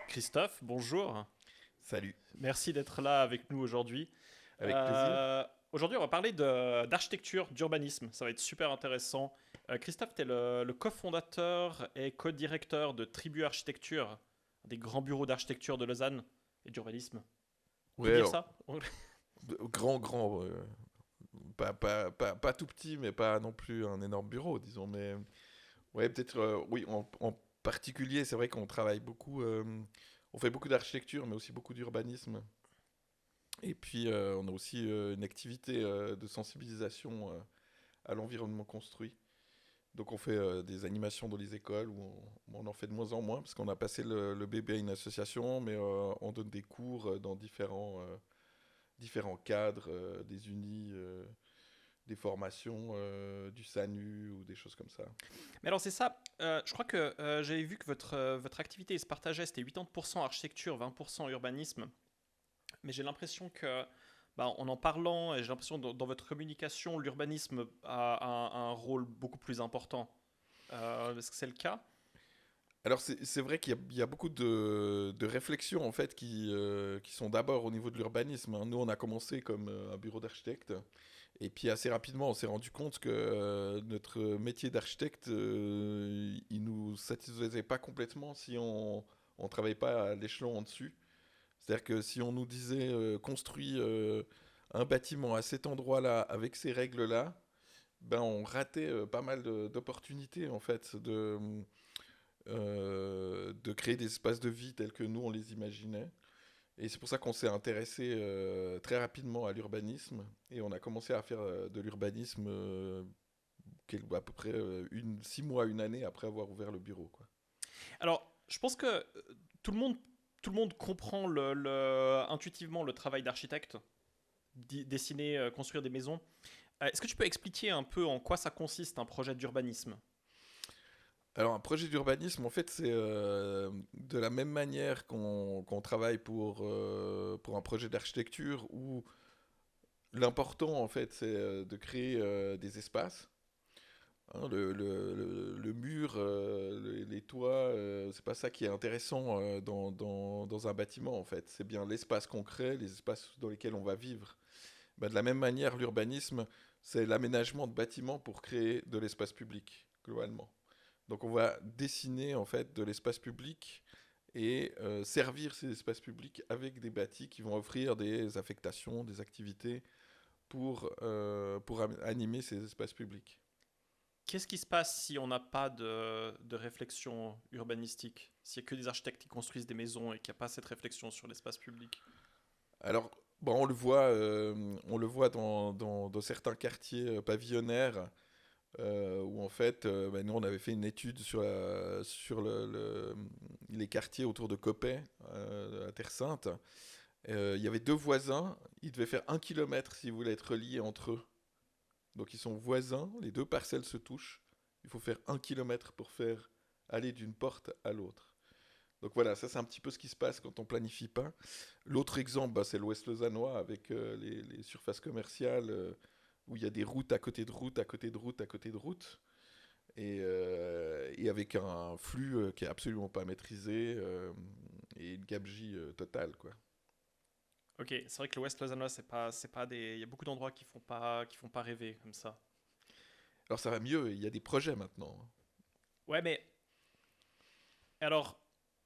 Christophe, bonjour. Salut, Merci d'être là avec nous aujourd'hui. avec plaisir. Aujourd'hui, on va parler d'architecture, d'urbanisme. Ça va être super intéressant. Christophe, tu es le cofondateur et co-directeur de Tribu Architecture, un des grands bureaux d'architecture de Lausanne et d'urbanisme. On peut Ouais, dire alors, ça? grand, pas tout petit, mais pas non plus un énorme bureau, disons. Mais ouais, peut-être, oui, en particulier, c'est vrai qu'on travaille beaucoup, on fait beaucoup d'architecture, mais aussi beaucoup d'urbanisme. Et puis, on a aussi une activité de sensibilisation à l'environnement construit. Donc, on fait des animations dans les écoles où on en fait de moins en moins, parce qu'on a passé le bébé à une association, mais on donne des cours dans différents cadres, des unis, des formations, du SANU ou des choses comme ça. Mais alors, c'est ça. Je crois que j'avais vu que votre activité se partageait. C'était 80% architecture, 20% urbanisme. Mais j'ai l'impression que, bah, en parlant, et j'ai l'impression que dans votre communication, l'urbanisme a un rôle beaucoup plus important. Est-ce que c'est le cas? Alors c'est vrai qu'il y a beaucoup de réflexions en fait qui sont d'abord au niveau de l'urbanisme, hein. Nous on a commencé comme un bureau d'architecte et puis assez rapidement on s'est rendu compte que notre métier d'architecte il nous satisfaisait pas complètement si on travaillait pas à l'échelon en dessus. C'est-à-dire que si on nous disait construis un bâtiment à cet endroit-là avec ces règles-là, ben on ratait pas mal d'opportunités en fait de créer des espaces de vie tels que nous on les imaginait. Et c'est pour ça qu'on s'est intéressé très rapidement à l'urbanisme et on a commencé à faire de l'urbanisme à peu près 6 mois, une année après avoir ouvert le bureau, quoi. Alors, je pense que tout le monde, tout le monde comprend intuitivement le travail d'architecte, dessiner, construire des maisons. Est-ce que tu peux expliquer un peu en quoi ça consiste un projet d'urbanisme? Alors un projet d'urbanisme, en fait, c'est de la même manière qu'on travaille pour un projet d'architecture où l'important, en fait, c'est de créer des espaces. Hein, le mur, les toits, c'est pas ça qui est intéressant dans un bâtiment, en fait. C'est bien l'espace qu'on crée, les espaces dans lesquels on va vivre. Ben, de la même manière, l'urbanisme, c'est l'aménagement de bâtiments pour créer de l'espace public, globalement. Donc on va dessiner en fait de l'espace public et servir ces espaces publics avec des bâtis qui vont offrir des affectations, des activités pour animer ces espaces publics. Qu'est-ce qui se passe si on n'a pas de réflexion urbanistique? S'il n'y a que des architectes qui construisent des maisons et qu'il n'y a pas cette réflexion sur l'espace public? Alors, bon, on le voit dans certains quartiers pavillonnaires où en fait, ben, nous on avait fait une étude sur les quartiers autour de Coppet, à Terre Sainte. Il y avait deux voisins, ils devaient faire 1 kilomètre s'ils voulaient être reliés entre eux. Donc ils sont voisins, les deux parcelles se touchent. Il faut faire 1 kilomètre pour faire aller d'une porte à l'autre. Donc voilà, ça c'est un petit peu ce qui se passe quand on planifie pas. L'autre exemple, bah, c'est l'Ouest lausannois avec les surfaces commerciales où il y a des routes à côté de routes, à côté de routes, à côté de routes. Et avec un flux qui est absolument pas maîtrisé et une gabegie totale, quoi. Ok, c'est vrai que l'Ouest lausannois, c'est pas des. Il y a beaucoup d'endroits qui font pas rêver comme ça. Alors ça va mieux, il y a des projets maintenant. Ouais, mais alors,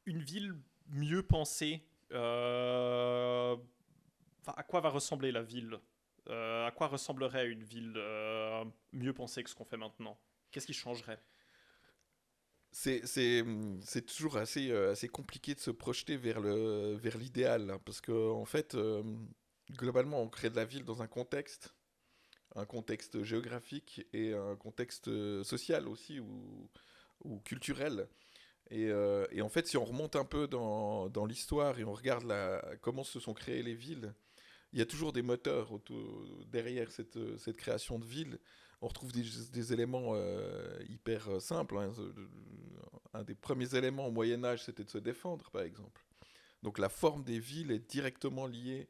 une ville mieux pensée, à quoi va ressembler la ville? À quoi ressemblerait une ville mieux pensée que ce qu'on fait maintenant? Qu'est-ce qui changerait? C'est toujours assez compliqué de se projeter vers l'idéal, hein, parce que en fait, globalement, on crée de la ville dans un contexte géographique et un contexte social aussi ou culturel. Et en fait, si on remonte un peu dans l'histoire et on regarde comment se sont créées les villes, il y a toujours des moteurs derrière cette création de ville. On retrouve des éléments hyper simples, hein. Un des premiers éléments au Moyen Âge, c'était de se défendre, par exemple. Donc la forme des villes est directement liée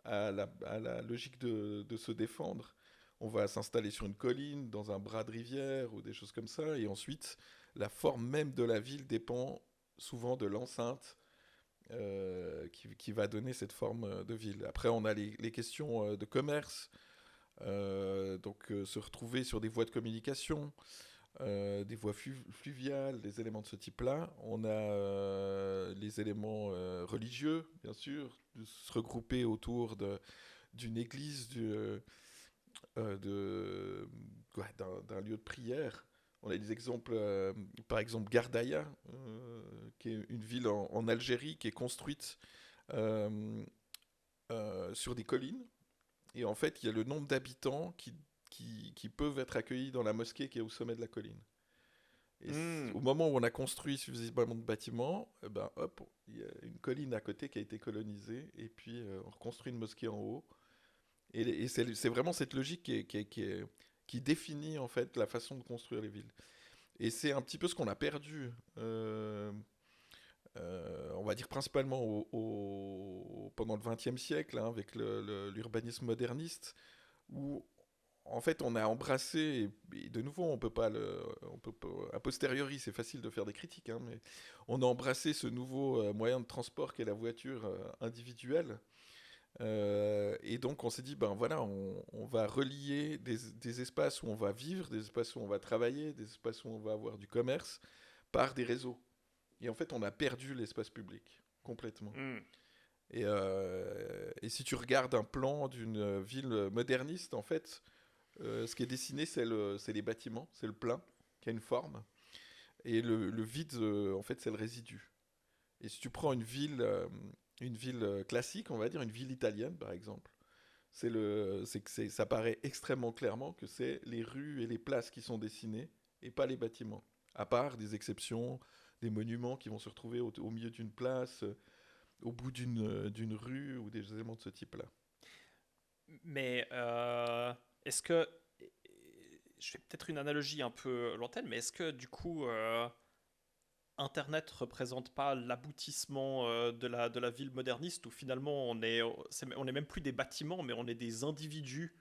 à la logique de se défendre. on va s'installer sur une colline, dans un bras de rivière ou des choses comme ça. Et ensuite, la forme même de la ville dépend souvent de l'enceinte qui va donner cette forme de ville. Après, on a les questions de commerce, se retrouver sur des voies de communication, des voies fluviales, des éléments de ce type-là. On a les éléments religieux, bien sûr, de se regrouper autour d'une église, d'un lieu de prière. On a des exemples, par exemple Gardaïa, qui est une ville en Algérie qui est construite euh, sur des collines. Et en fait, il y a le nombre d'habitants qui peuvent être accueillis dans la mosquée qui est au sommet de la colline. Et Hmm. au moment où on a construit suffisamment de bâtiments, ben hop, il y a une colline à côté qui a été colonisée, et puis on reconstruit une mosquée en haut. Et c'est vraiment cette logique qui définit en fait la façon de construire les villes. Et c'est un petit peu ce qu'on a perdu, on va dire principalement pendant le XXe siècle, hein, avec l'urbanisme moderniste, où en fait on a embrassé, et de nouveau on peut pas, a posteriori c'est facile de faire des critiques, hein, mais on a embrassé ce nouveau moyen de transport qu'est la voiture individuelle. Et donc on s'est dit, ben voilà, on va relier des espaces où on va vivre, des espaces où on va travailler, des espaces où on va avoir du commerce, par des réseaux. Et en fait, on a perdu l'espace public, complètement. Hmm. Et si tu regardes un plan d'une ville moderniste, en fait, ce qui est dessiné, c'est les bâtiments, c'est le plein, qui a une forme. Et le vide, en fait, c'est le résidu. Et si tu prends une ville classique, on va dire une ville italienne par exemple, ça paraît extrêmement clairement que c'est les rues et les places qui sont dessinées et pas les bâtiments. À part des exceptions, des monuments qui vont se retrouver au milieu d'une place, au bout d'une rue ou des éléments de ce type-là. Mais est-ce que. Je fais peut-être une analogie un peu lointaine, mais est-ce que du coup, Internet représente pas l'aboutissement de la ville moderniste où finalement on est même plus des bâtiments, mais on est des individus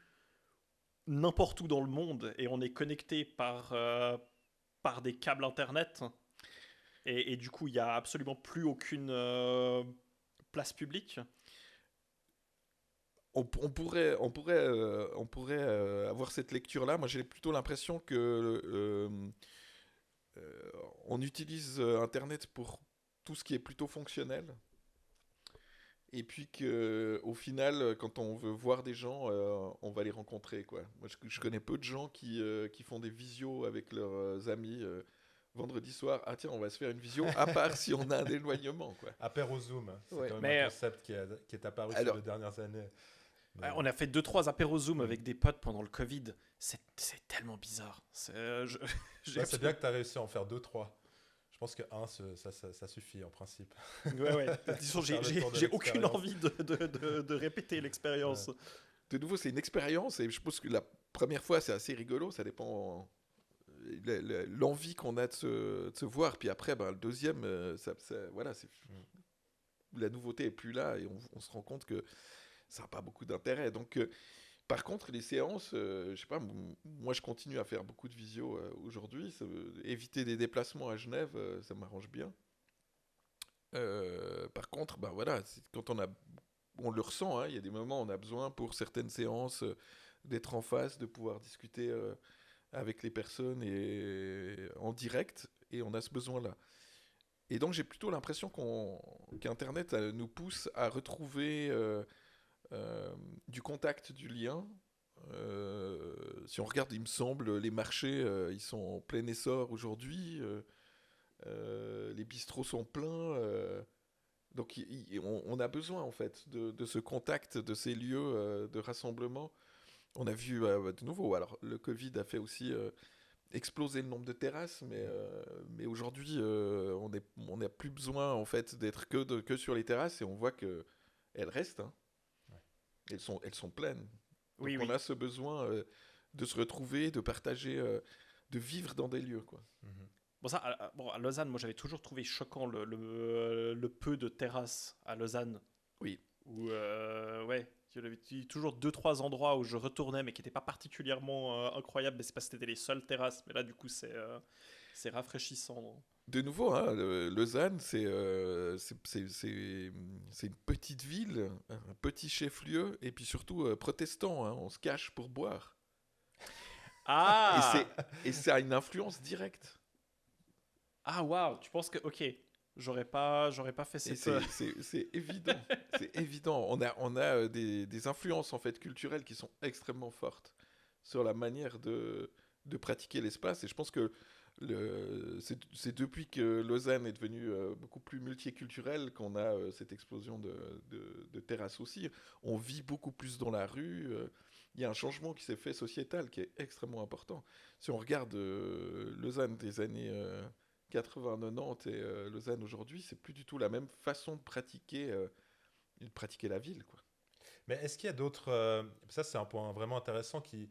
n'importe où dans le monde et on est connecté par des câbles Internet et du coup il n'y a absolument plus aucune place publique. On pourrait avoir cette lecture-là. Moi, j'ai plutôt l'impression que on utilise Internet pour tout ce qui est plutôt fonctionnel. Et puis qu'au final, quand on veut voir des gens, on va les rencontrer, quoi. Moi, je connais peu de gens qui font des visios avec leurs amis vendredi soir. Ah tiens, on va se faire une visio, à part si on a un éloignement, quoi. Apéro Zoom, c'est Ouais. quand même un Mais concept qui est apparu ces Alors, 2 dernières années. Mais, on a fait deux trois apéros Zoom hmm. avec des potes pendant le Covid. C'est tellement bizarre. J'ai Ouais, c'est bien absolument. que tu as réussi à en faire deux, trois. Je pense que un, ça suffit en principe. Ouais, ouais. Disons, Pour faire le tour de j'ai aucune l'expérience. envie de répéter l'expérience. Ouais. de nouveau, c'est une expérience et je pense que la première fois, c'est assez rigolo. Ça dépend l'envie qu'on a de se voir. Puis après, ben, le deuxième, voilà, Mm. la nouveauté est plus là et on se rend compte que ça n'a pas beaucoup d'intérêt. Donc, par contre, les séances, je sais pas, moi je continue à faire beaucoup de visio aujourd'hui. Éviter des déplacements à Genève, ça m'arrange bien. Par contre, ben voilà, quand on le ressent, hein, il y a des moments où on a besoin pour certaines séances d'être en face, de pouvoir discuter avec les personnes et en direct, et on a ce besoin-là. Et donc j'ai plutôt l'impression qu'Internet nous pousse à retrouver du contact, du lien. Si on regarde, il me semble, les marchés, ils sont en plein essor aujourd'hui. Les bistrots sont pleins. Donc on a besoin en fait de ce contact, de ces lieux de rassemblement. On a vu de nouveau, alors le Covid a fait aussi exploser le nombre de terrasses, mais aujourd'hui on n'a plus besoin en fait d'être que sur les terrasses et on voit que elles restent, hein. Ouais. Elles sont pleines. Oui, Donc on oui. a ce besoin de se retrouver, de partager, de vivre dans des lieux, quoi. Mhm. Bon, ça, bon, à Lausanne, moi j'avais toujours trouvé choquant le peu de terrasses à Lausanne. Oui. Où, ouais. Il y avait toujours 2-3 endroits où je retournais, mais qui n'étaient pas particulièrement incroyables. Mais c'est parce que c'était les seules terrasses. Mais là, du coup, c'est rafraîchissant. De nouveau, hein, Lausanne, c'est une petite ville, un petit chef-lieu, et puis surtout protestant. Hein, on se cache pour boire. Et Ah! ça a une influence directe. Ah, waouh! Tu penses que... Ok, j'aurais pas fait Et cette... c'est évident. C'est évident. On a des influences en fait culturelles qui sont extrêmement fortes sur la manière de pratiquer l'espace. Et je pense que c'est depuis que Lausanne est devenue beaucoup plus multiculturelle qu'on a cette explosion de terrasses aussi. On vit beaucoup plus dans la rue. Il y a un changement qui s'est fait sociétal qui est extrêmement important. Si on regarde Lausanne des années 80-90 et Lausanne aujourd'hui, c'est plus du tout la même façon de pratiquer la ville, quoi. Mais est-ce qu'il y a d'autres... ça, c'est un point vraiment intéressant qui...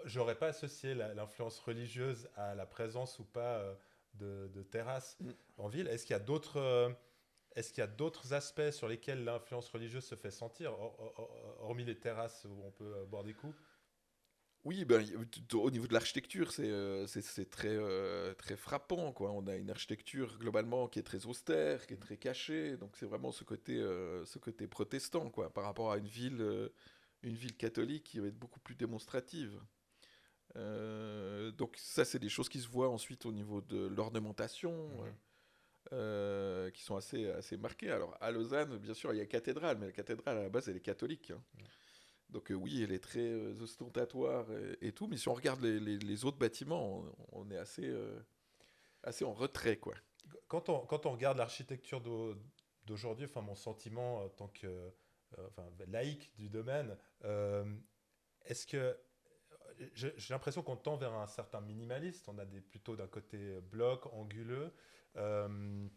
J'aurais pas associé l'influence religieuse à la présence ou pas de terrasses en ville. Est-ce qu'il y a d'autres aspects sur lesquels l'influence religieuse se fait sentir, hormis les terrasses où on peut boire des coups? Oui, ben, au niveau de l'architecture, c'est très frappant, quoi. On a une architecture globalement qui est très austère, qui est très cachée. Donc c'est vraiment ce côté protestant, quoi, par rapport à une ville catholique qui va être beaucoup plus démonstrative. Donc ça, c'est des choses qui se voient ensuite au niveau de l'ornementation, qui sont assez marquées. Alors à Lausanne, bien sûr, il y a la cathédrale, mais la cathédrale à la base, elle est catholique. Hein. Donc oui, elle est très ostentatoire et tout, mais si on regarde les autres bâtiments, on est assez en retrait, quoi. Quand on regarde l'architecture d'aujourd'hui, enfin mon sentiment en tant que enfin, laïc du domaine, est-ce que j'ai l'impression qu'on tend vers un certain minimaliste. On a plutôt d'un côté bloc, anguleux. Euh,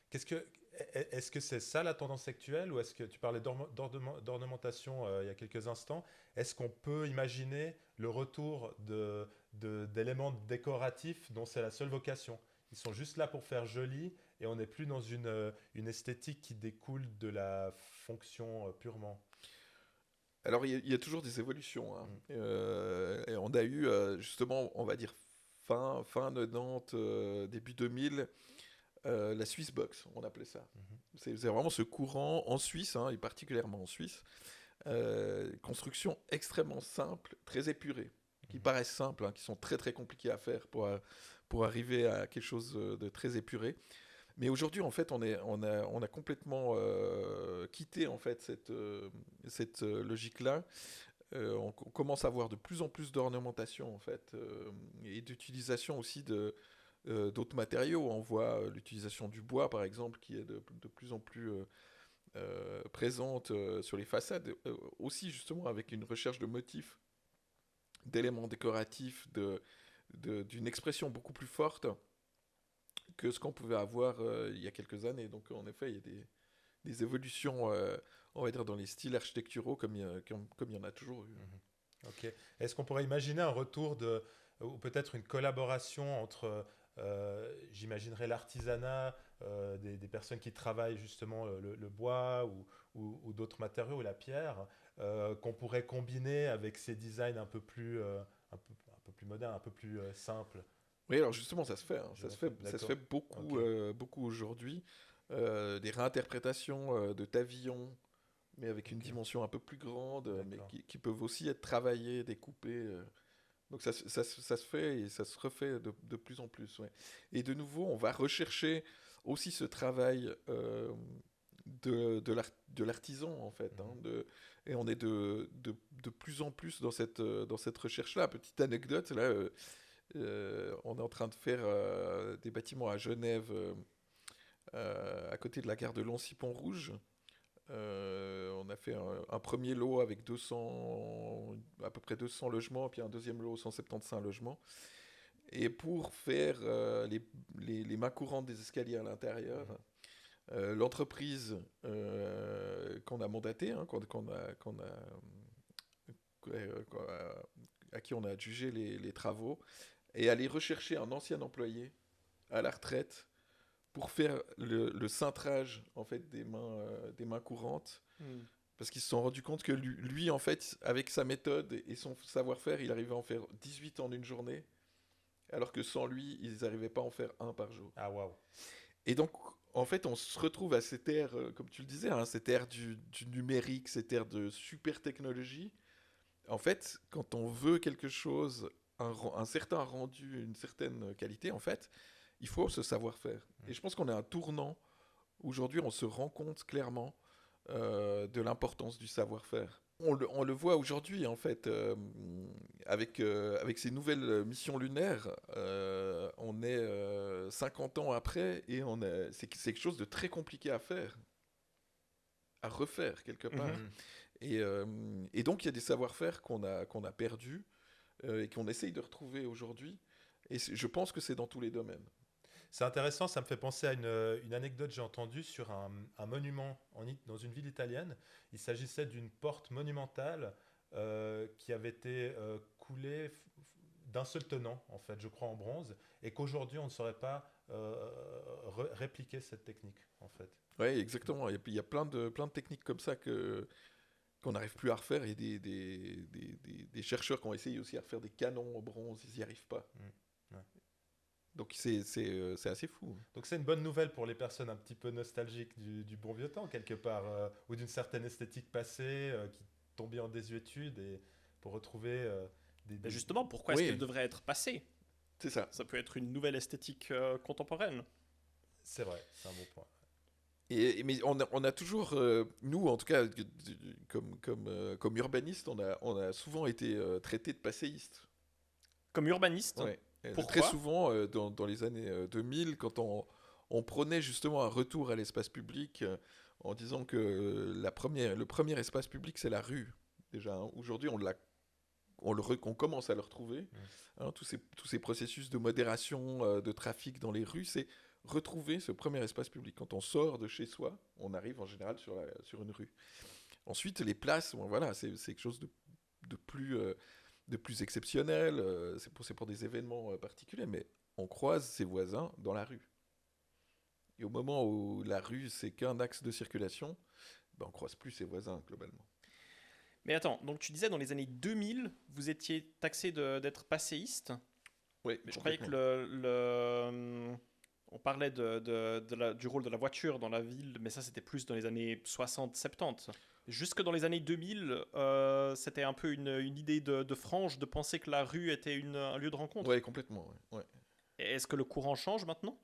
qu'est-ce que, est-ce que c'est ça la tendance actuelle ou est-ce que tu parlais d'ornementation il y a quelques instants? Est-ce qu'on peut imaginer le retour d'éléments décoratifs dont c'est la seule vocation? Ils sont juste là pour faire joli et on n'est plus dans une esthétique qui découle de la fonction purement. Alors il y a toujours des évolutions. Hein. Mm. Et on a eu justement, on va dire fin 90, début 2000, la Swiss Box, on appelait ça. Mhm. C'est vraiment ce courant en Suisse, hein, et particulièrement en Suisse, construction extrêmement simple, très épurée, qui Mhm. paraissent simples, hein, qui sont très très compliquées à faire pour arriver à quelque chose de très épuré. Mais aujourd'hui, en fait, on a complètement quitté en fait cette logique-là. On commence à avoir de plus en plus d'ornementation en fait, et d'utilisation aussi d'autres matériaux. On voit l'utilisation du bois, par exemple, qui est de plus en plus présente sur les façades, aussi justement avec une recherche de motifs, d'éléments décoratifs, d'une expression beaucoup plus forte que ce qu'on pouvait avoir il y a quelques années. Donc en effet, il y a des évolutions, on va dire, dans les styles architecturaux comme il y en a toujours eu. Mhm. Ok. Est-ce qu'on pourrait imaginer un retour ou peut-être une collaboration entre, j'imaginerais l'artisanat, des personnes qui travaillent justement le bois ou d'autres matériaux ou la pierre, qu'on pourrait combiner avec ces designs un peu plus modernes, un peu plus simples. Oui, alors justement, ça se fait. Hein. Ça se D'accord. fait beaucoup, Ok. beaucoup aujourd'hui. Des réinterprétations de pavillons, mais avec une Ok. dimension un peu plus grande, mais D'accord. qui peuvent aussi être travaillées, découpées. Donc ça se fait et ça se refait de plus en plus. Ouais. Et de nouveau, on va rechercher aussi ce travail de l'artisan, en fait. Hein, Mhm. et on est de plus en plus dans cette recherche-là. Petite anecdote, là, on est en train de faire des bâtiments à Genève, à côté de la gare de Lancy-Pont-Rouge. On a fait un premier lot avec à peu près 200 logements, puis un deuxième lot 175 logements. Et pour faire les mains courantes des escaliers à l'intérieur, Mhm. l'entreprise qu'on a mandatée, hein, à qui on a adjugé les travaux, est allée rechercher un ancien employé à la retraite pour faire le cintrage en fait des mains courantes, Hmm. Parce qu'ils se sont rendus compte que lui, en fait, avec sa méthode et son savoir-faire, il arrivait à en faire 18 en une journée, alors que sans lui, ils n'arrivaient pas à en faire un par jour. Ah, waouh. Et donc, en fait, on se retrouve à cette ère, comme tu le disais, hein, cette ère du numérique, cette ère de super technologie. En fait, quand on veut quelque chose, un certain rendu, une certaine qualité, en fait, il faut ce savoir-faire. Et je pense qu'on est à un tournant. Aujourd'hui, on se rend compte clairement de l'importance du savoir-faire. On le voit aujourd'hui, en fait, avec ces nouvelles missions lunaires, on est 50 ans après et c'est quelque chose de très compliqué à faire, à refaire quelque part. Mhm. Mhm. Et donc, il y a des savoir-faire qu'on a perdus et qu'on essaye de retrouver aujourd'hui. Et je pense que c'est dans tous les domaines. C'est intéressant, ça me fait penser à une anecdote que j'ai entendue sur un monument dans une ville italienne. Il s'agissait d'une porte monumentale qui avait été coulée d'un seul tenant, en fait, je crois en bronze, et qu'aujourd'hui on ne saurait pas répliquer cette technique, en fait. Oui, exactement. Il y a plein de techniques comme ça qu'on n'arrive plus à refaire. Et des chercheurs qui ont essayé aussi à refaire des canons en bronze, ils n'y arrivent pas. Ouais. Donc c'est assez fou. Donc c'est une bonne nouvelle pour les personnes un petit peu nostalgiques du bon vieux temps, quelque part, ou d'une certaine esthétique passée qui tombait en désuétude, et pour retrouver Mais justement, pourquoi est-ce Oui, qu'elle devrait être passée? c'est ça. Ça peut être une nouvelle esthétique contemporaine. C'est vrai, c'est un bon point. Mais on a toujours, nous en tout cas, comme urbanistes, on a souvent été traités de passéistes. Comme urbaniste, Ouais. Très pourquoi? souvent, dans les années 2000, quand on prônait justement un retour à l'espace public, en disant que le premier espace public, c'est la rue. Déjà, hein. Aujourd'hui, on commence à le retrouver. Hein, tous ces processus de modération de trafic dans les rues, c'est retrouver ce premier espace public. Quand on sort de chez soi, on arrive en général sur une rue. Ensuite, les places, bon, voilà, c'est quelque chose de plus, de plus exceptionnel. C'est pour des événements particuliers, mais on croise ses voisins dans la rue. Et au moment où la rue, c'est qu'un axe de circulation, ben, on croise plus ses voisins globalement. Mais attends, donc tu disais dans les années 2000, vous étiez taxé d'être passéiste, Oui, mais je croyais que on parlait du rôle de la voiture dans la ville, mais ça c'était plus dans les années 60-70. Jusque dans les années 2000, c'était un peu une idée de frange de penser que la rue était un lieu de rencontre. Oui, complètement. Ouais. Et est-ce que le courant change maintenant?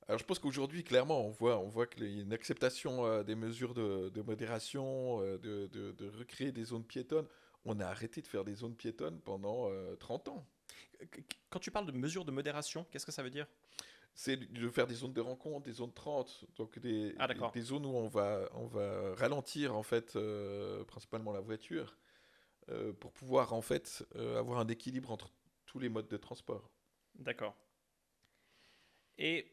Alors je pense qu'aujourd'hui, clairement, on voit qu'il y a une acceptation des mesures de modération, de recréer des zones piétonnes. On a arrêté de faire des zones piétonnes pendant 30 ans. Quand tu parles de mesures de modération, qu'est-ce que ça veut dire? C'est de faire des zones de rencontre, des zones 30, donc Ah d'accord. des zones où on va ralentir en fait principalement la voiture pour pouvoir en fait avoir un équilibre entre tous les modes de transport. D'accord. Et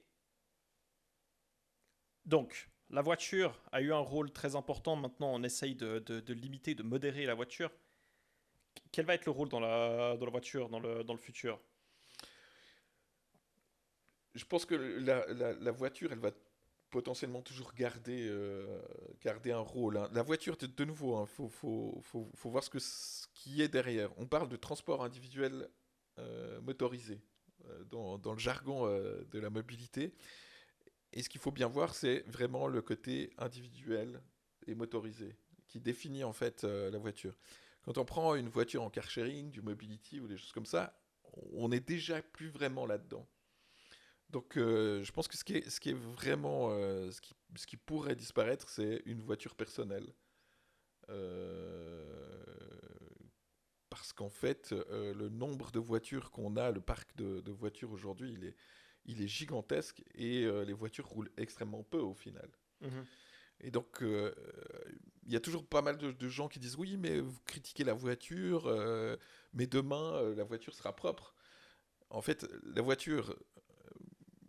donc, la voiture a eu un rôle très important. Maintenant, on essaye de limiter, de modérer la voiture. Quel va être le rôle dans la voiture dans le futur? Je pense que la voiture, elle va potentiellement toujours garder un rôle. Hein. La voiture, de nouveau, il faut voir ce qui est derrière. On parle de transport individuel motorisé dans le jargon de la mobilité. Et ce qu'il faut bien voir, c'est vraiment le côté individuel et motorisé qui définit en fait la voiture. Quand on prend une voiture en car sharing, du mobility ou des choses comme ça, on est déjà plus vraiment là-dedans. Donc je pense que ce qui est vraiment, ce qui pourrait disparaître, c'est une voiture personnelle. Euh, Parce qu'en fait, le nombre de voitures qu'on a, le parc de voitures aujourd'hui, il est gigantesque et les voitures roulent extrêmement peu au final. Mhm. Et donc, il y a toujours pas mal de gens qui disent oui, mais vous critiquez la voiture, mais demain, la voiture sera propre. En fait, la voiture,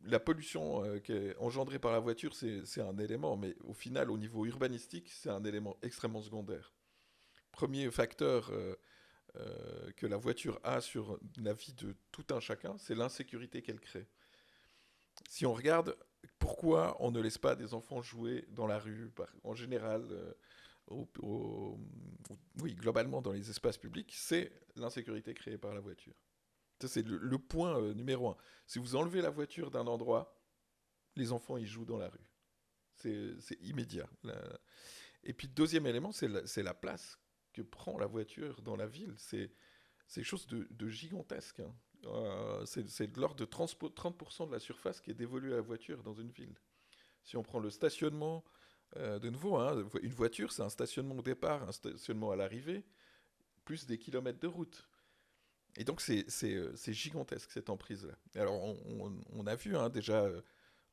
la pollution qui est engendrée par la voiture, c'est un élément, mais au final, au niveau urbanistique, c'est un élément extrêmement secondaire. Premier facteur que la voiture a sur la vie de tout un chacun, c'est l'insécurité qu'elle crée. Si on regarde pourquoi on ne laisse pas des enfants jouer dans la rue, en général, oui, globalement dans les espaces publics, c'est l'insécurité créée par la voiture. Ça, c'est le point numéro un. Si vous enlevez la voiture d'un endroit, les enfants ils jouent dans la rue. C'est immédiat. Et puis, deuxième élément, c'est la place que prend la voiture dans la ville. C'est quelque chose de gigantesque. Hein. C'est de l'ordre de 30% de la surface qui est dévolue à la voiture dans une ville. Si on prend le stationnement, de nouveau, hein, une voiture, c'est un stationnement au départ, un stationnement à l'arrivée, plus des kilomètres de route. Et donc, c'est gigantesque, cette emprise-là. Alors, on a vu hein, déjà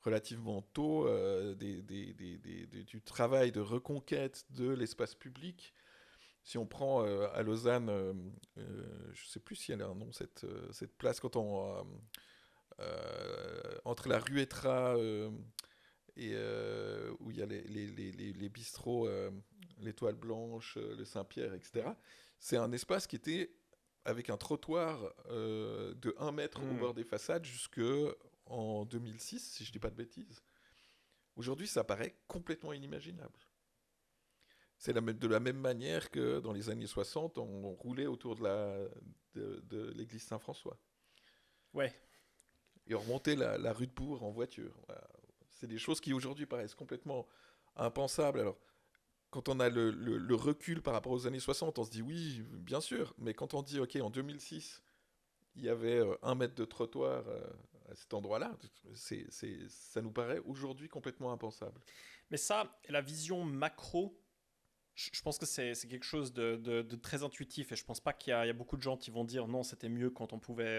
relativement tôt du travail de reconquête de l'espace public. Si on prend à Lausanne, je ne sais plus si elle a un nom, cette place, quand entre la rue Etra et où il y a les bistrots, l'Étoile Blanche, le Saint-Pierre, etc. C'est un espace qui était avec un trottoir de 1 mètre au bord des façades jusqu'en 2006, si je ne dis pas de bêtises. Aujourd'hui, ça paraît complètement inimaginable. C'est de la même manière que dans les années 60, on roulait autour de l'église Saint-François. Ouais. Et on remontait la rue de Bourg en voiture. Voilà. C'est des choses qui aujourd'hui paraissent complètement impensables. Alors, quand on a le recul par rapport aux années 60, on se dit oui, bien sûr. Mais quand on dit, ok, en 2006, il y avait 1 mètre de trottoir à cet endroit-là, ça nous paraît aujourd'hui complètement impensable. Mais ça, la vision macro, je pense que c'est quelque chose de très intuitif et je pense pas qu'il y a beaucoup de gens qui vont dire non, c'était mieux quand on pouvait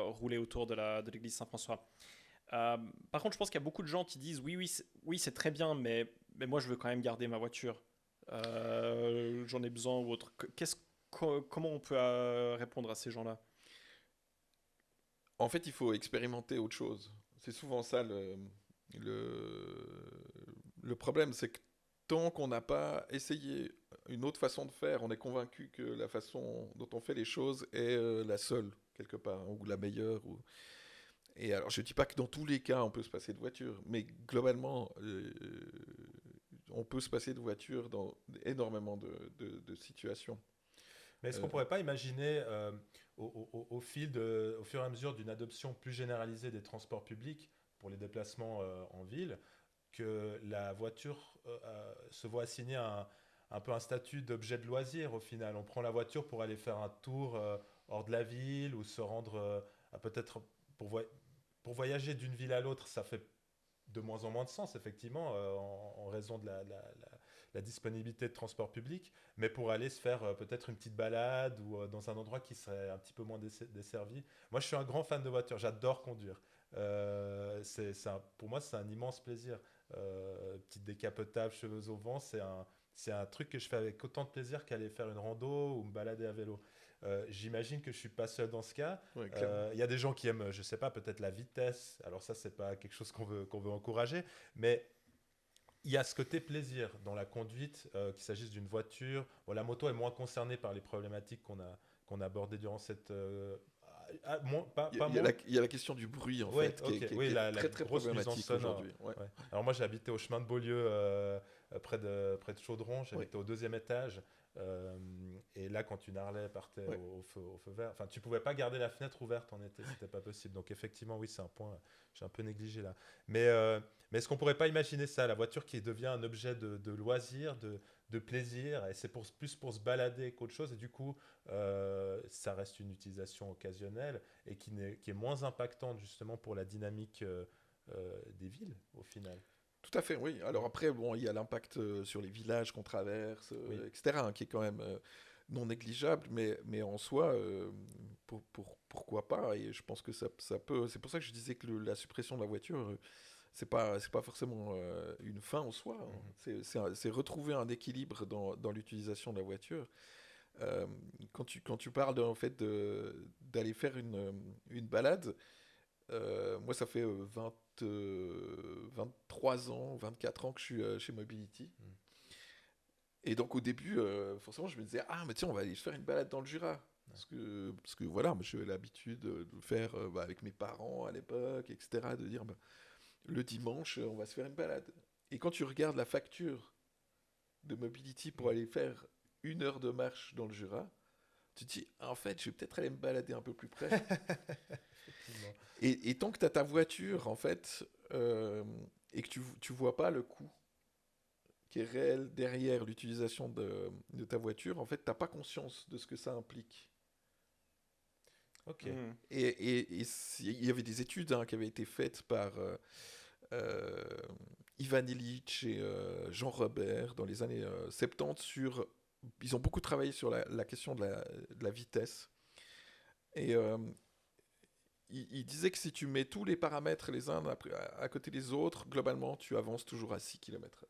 rouler autour de l'église Saint-François. Par contre, je pense qu'il y a beaucoup de gens qui disent oui, c'est très bien, mais moi je veux quand même garder ma voiture. J'en ai besoin ou autre. Comment on peut répondre à ces gens-là? En fait, il faut expérimenter autre chose. C'est souvent ça le problème, c'est que tant qu'on n'a pas essayé une autre façon de faire, on est convaincu que la façon dont on fait les choses est la seule, quelque part, ou la meilleure. Et alors, je ne dis pas que dans tous les cas, on peut se passer de voiture, mais globalement, on peut se passer de voiture dans énormément de situations. Mais est-ce qu'on ne pourrait pas imaginer, au fur et à mesure d'une adoption plus généralisée des transports publics pour les déplacements en ville, que la voiture se voit assigner un peu un statut d'objet de loisir au final? On prend la voiture pour aller faire un tour hors de la ville ou se rendre peut-être pour voyager d'une ville à l'autre, ça fait de moins en moins de sens, effectivement, en raison de la disponibilité de transport public, mais pour aller se faire peut-être une petite balade ou dans un endroit qui serait un petit peu moins desservi. Moi, je suis un grand fan de voiture, j'adore conduire. Pour moi, c'est un immense plaisir. Petite décapotable, cheveux au vent, c'est un truc que je fais avec autant de plaisir qu'aller faire une rando ou me balader à vélo. J'imagine que je suis pas seul dans ce cas. Ouais, Il y a des gens qui aiment, je sais pas, peut-être la vitesse. Alors ça, c'est pas quelque chose qu'on veut encourager, mais il y a ce côté plaisir dans la conduite, qu'il s'agisse d'une voiture. Bon, la moto est moins concernée par les problématiques qu'on a abordées durant cette. Il y a la question du bruit, en fait, qui est la très, très grosse nuisance problématique sonore. aujourd'hui. Ouais. Ouais. Alors moi, j'ai habité au chemin de Beaulieu, près de Chaudron. J'habitais au 2e étage. Et là, quand une Harley partait au feu vert, enfin, tu pouvais pas garder la fenêtre ouverte en été, c'était pas possible. Donc effectivement, oui, c'est un point, j'ai un peu négligé là. Mais est-ce qu'on pourrait pas imaginer ça, la voiture qui devient un objet de loisir, de plaisir, et c'est plus pour se balader qu'autre chose, et du coup, ça reste une utilisation occasionnelle et qui est moins impactante justement pour la dynamique des villes au final. Tout à fait, oui. Alors après, bon, il y a l'impact sur les villages qu'on traverse, etc., hein, qui est quand même non négligeable, mais en soi, pourquoi pas? Et je pense que ça peut. C'est pour ça que je disais que la suppression de la voiture, c'est pas forcément une fin en soi. Hein. C'est retrouver un équilibre dans l'utilisation de la voiture. Quand tu parles en fait d'aller faire une balade. Moi, ça fait 23 ans, 24 ans que je suis chez Mobility. Et donc, au début, forcément, je me disais, ah, mais tiens, on va aller faire une balade dans le Jura. Parce que voilà, moi, j'ai l'habitude de le faire avec mes parents à l'époque, etc. De dire, le dimanche, on va se faire une balade. Et quand tu regardes la facture de mobility pour aller faire 1 heure de marche dans le Jura, tu te dis, en fait, je vais peut-être aller me balader un peu plus près. Effectivement. Et tant que tu as ta voiture, en fait, et que tu vois pas le coût qui est réel derrière l'utilisation de ta voiture, en fait, tu n'as pas conscience de ce que ça implique. Ok. Hmm. Il y avait des études qui avaient été faites par euh, Ivan Illich et Jean Robert dans les années 70 sur... Ils ont beaucoup travaillé sur la question de la vitesse. Et il disait que si tu mets tous les paramètres les uns à côté des autres, globalement, tu avances toujours à 6 km/h.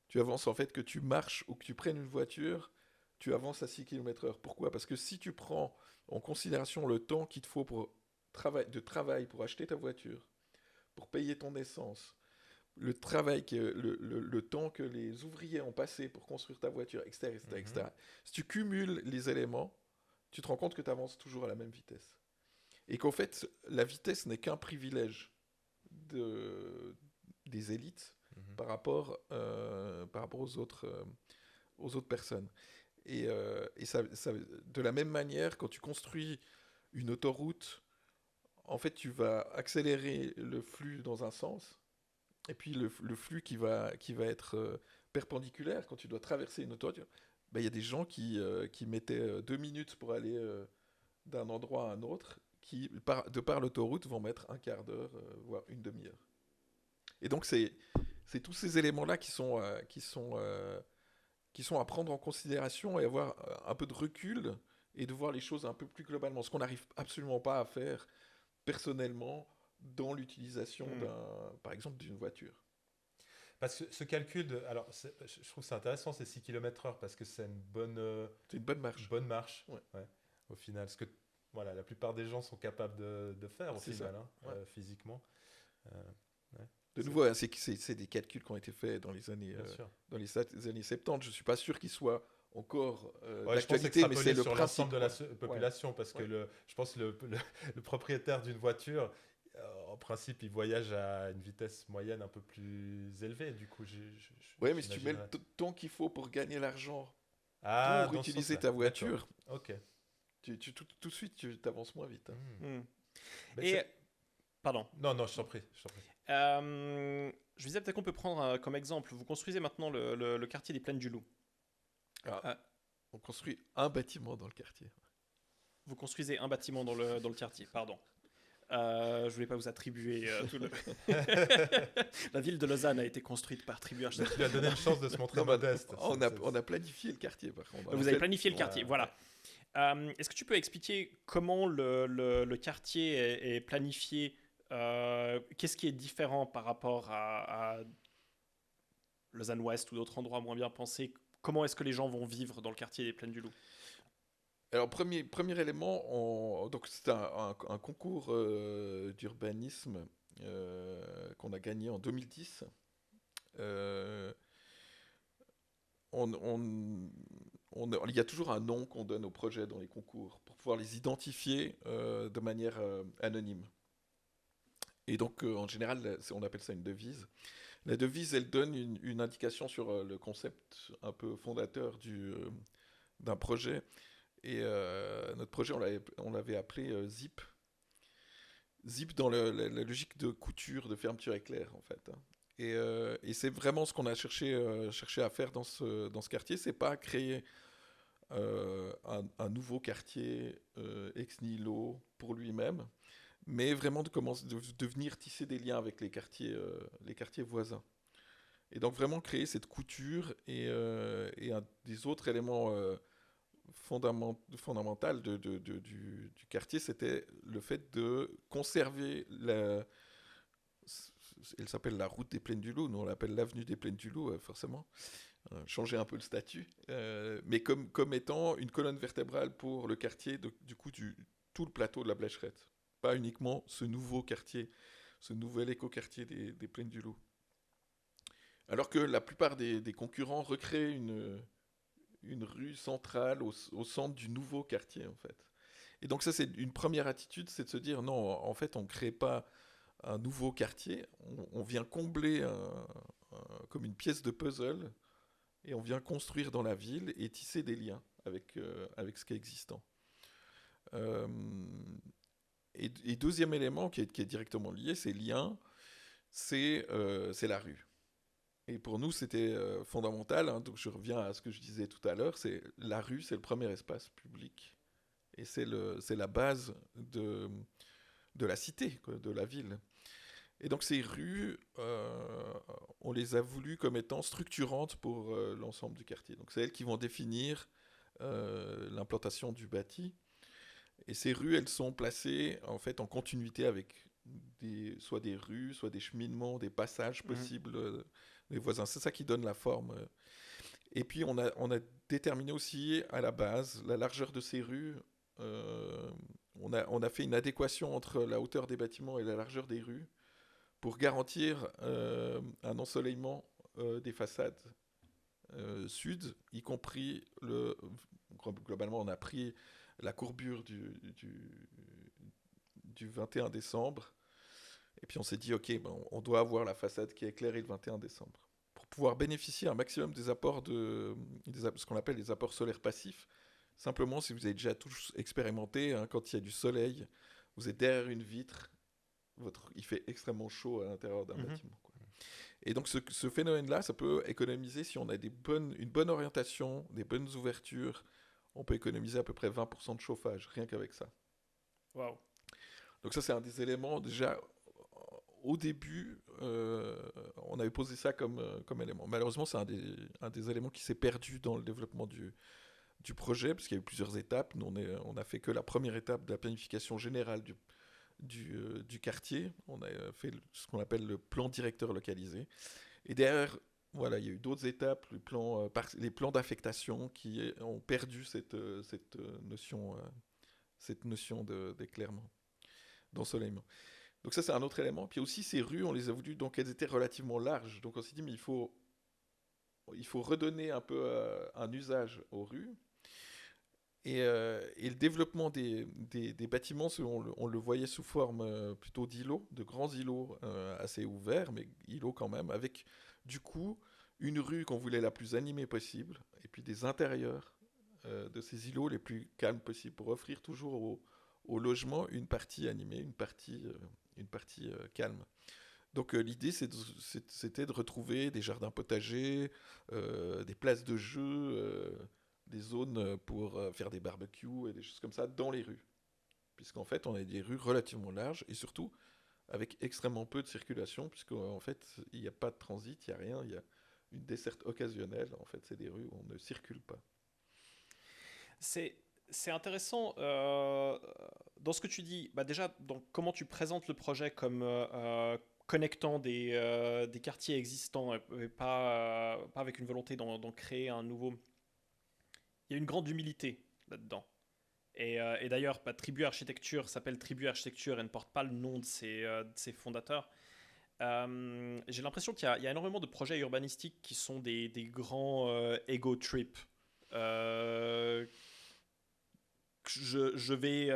Tu avances en fait que tu marches ou que tu prennes une voiture, tu avances à 6 km/h. Pourquoi? Parce que si tu prends en considération le temps qu'il te faut de travail pour acheter ta voiture, pour payer ton essence, le temps que les ouvriers ont passé pour construire ta voiture, etc., etc., etc., si tu cumules les éléments, tu te rends compte que tu avances toujours à la même vitesse. Et qu'en fait, la vitesse n'est qu'un privilège des élites Mhm. par rapport aux autres personnes. Et de la même manière, quand tu construis une autoroute, en fait, tu vas accélérer le flux dans un sens, et puis le flux qui va être perpendiculaire quand tu dois traverser une autoroute. Ben, il y a des gens qui mettaient 2 minutes pour aller d'un endroit à un autre, qui, de par l'autoroute, vont mettre un quart d'heure, voire une demi-heure. Et donc, c'est tous ces éléments-là qui sont à prendre en considération et avoir un peu de recul et de voir les choses un peu plus globalement. Ce qu'on n'arrive absolument pas à faire personnellement dans l'utilisation Hmm. par exemple, d'une voiture. Parce que ce calcul alors, je trouve que c'est intéressant, ces 6 km/h, parce que c'est C'est une bonne une marche. bonne marche, Ouais. ouais, au final. Ce que voilà, la plupart des gens sont capables de faire, au C'est ça. final, hein, Ouais. physiquement. Euh, ouais. De C'est- nouveau, hein, c'est des calculs qui ont été faits Bien sûr. les années 70. Je ne suis pas sûr qu'ils soient encore Ouais, je pense d'actualité, mais c'est extrapoler le sur l'ensemble principe, de la quoi. Ouais. population, parce que Ouais. je pense que le propriétaire d'une voiture, en principe, il voyage à une vitesse moyenne un peu plus élevée. Du coup, Ouais, mais si tu mets j'imaginerais. temps qu'il faut pour gagner l'argent Ah, pour dans ce utiliser sens-là. ta D'accord. voiture, Ok. tout de suite, tu avances moins vite, hein. Hmm. Hmm. Mais Et, pardon. non, non, je t'en prie. Je t'en prie. Je disais peut-être qu'on peut prendre comme exemple, vous construisez maintenant le quartier des Plaines du Loup. Ah, Euh, on construit un bâtiment dans le quartier. Vous construisez un bâtiment dans le quartier, pardon. Je voulais pas vous attribuer tout le... La ville de Lausanne a été construite par Tribu Mais Architecture. tu lui as donné une chance de se montrer Non, modeste. on a planifié le quartier, par contre. Vous avez planifié le quartier, Ouais. voilà. Est-ce que tu peux expliquer comment le quartier est planifié? Qu'est-ce qui est différent par rapport à Lausanne Ouest ou d'autres endroits moins bien pensés? Comment est-ce que les gens vont vivre dans le quartier des Plaines du Loup? Alors, premier élément, donc c'est un concours d'urbanisme qu'on a gagné en 2010. Euh, il y a toujours un nom qu'on donne aux projets dans les concours pour pouvoir les identifier de manière anonyme. Et donc, en général, on appelle ça une devise. La devise, elle donne une indication sur le concept un peu fondateur d'un projet. Et notre projet, on l'avait appelé Zip. Zip dans la logique de couture, de fermeture éclair, en fait, hein. Et c'est vraiment ce qu'on a cherché à faire dans ce quartier. C'est pas créer un nouveau quartier ex nihilo pour lui-même, mais vraiment de venir tisser des liens avec les quartiers voisins. Et donc vraiment créer cette couture et un des autres éléments fondamental du quartier, c'était le fait de conserver elle s'appelle la route des Plaines du Loup, nous on l'appelle l'avenue des Plaines du Loup, forcément. Changer un peu le statut, mais comme étant une colonne vertébrale pour le quartier, du coup, tout le plateau de la Blécherette. Pas uniquement ce nouveau quartier, ce nouvel écoquartier des Plaines du Loup. Alors que la plupart des concurrents recréent une rue centrale au centre du nouveau quartier, en fait. Et donc ça, c'est une première attitude, c'est de se dire, non, en fait, on ne crée pas un nouveau quartier, on vient combler comme une pièce de puzzle et on vient construire dans la ville et tisser des liens avec ce qui est existant. Euh, et deuxième élément qui est directement lié, ces liens, c'est la rue. Et pour nous, c'était fondamental, hein, donc je reviens à ce que je disais tout à l'heure, c'est la rue, c'est le premier espace public, et c'est la base de la cité, quoi, de la ville. Et donc ces rues, on les a voulues comme étant structurantes pour l'ensemble du quartier. Donc c'est elles qui vont définir l'implantation du bâti. Et ces rues, elles sont placées en fait en continuité avec soit des rues, soit des cheminements, des passages possibles des voisins. C'est ça qui donne la forme. Et puis on a déterminé aussi à la base la largeur de ces rues. On a fait une adéquation entre la hauteur des bâtiments et la largeur des rues pour garantir un ensoleillement des façades sud, y compris globalement on a pris la courbure du 21 décembre, et puis on s'est dit ok, ben, on doit avoir la façade qui est éclairée le 21 décembre pour pouvoir bénéficier un maximum des apports ce qu'on appelle les apports solaires passifs. Simplement, si vous avez déjà tous expérimenté, hein, quand il y a du soleil, vous êtes derrière une vitre, il fait extrêmement chaud à l'intérieur d'un bâtiment, quoi. Et donc ce phénomène-là, ça peut économiser, si on a une bonne orientation, des bonnes ouvertures, on peut économiser à peu près 20% de chauffage, rien qu'avec ça. Waouh. Donc ça, c'est un des éléments, déjà, au début, on avait posé ça comme élément. Malheureusement, c'est un des éléments qui s'est perdu dans le développement du projet, parce qu'il y a eu plusieurs étapes. Nous, on a fait que la première étape de la planification générale du quartier. On a fait ce qu'on appelle le plan directeur localisé. Et derrière, voilà, il y a eu d'autres étapes, les plans d'affectation qui ont perdu cette notion d'éclairement, d'ensoleillement. Donc ça, c'est un autre élément. Puis aussi, ces rues, on les a voulu, donc elles étaient relativement larges. Donc on s'est dit, mais il faut redonner un peu un usage aux rues. Et le développement des bâtiments, on le voyait sous forme plutôt d'îlots, de grands îlots assez ouverts, mais îlots quand même, avec du coup une rue qu'on voulait la plus animée possible, et puis des intérieurs de ces îlots les plus calmes possibles, pour offrir toujours au logement une partie animée, une partie calme. Donc l'idée, c'était de retrouver des jardins potagers, des places de jeu, des zones pour faire des barbecues et des choses comme ça dans les rues. Puisqu'en fait, on a des rues relativement larges et surtout avec extrêmement peu de circulation, puisqu'en fait, il n'y a pas de transit, il n'y a rien, il y a une desserte occasionnelle. En fait, c'est des rues où on ne circule pas. C'est intéressant dans ce que tu dis. Bah déjà, dans comment tu présentes le projet comme connectant des quartiers existants et pas avec une volonté d'en créer un nouveau. Il y a une grande humilité là-dedans. Et d'ailleurs, bah, Tribu Architecture s'appelle Tribu Architecture et ne porte pas le nom de ses fondateurs. J'ai l'impression qu'il y a énormément de projets urbanistiques qui sont des grands ego trips. Euh, je vais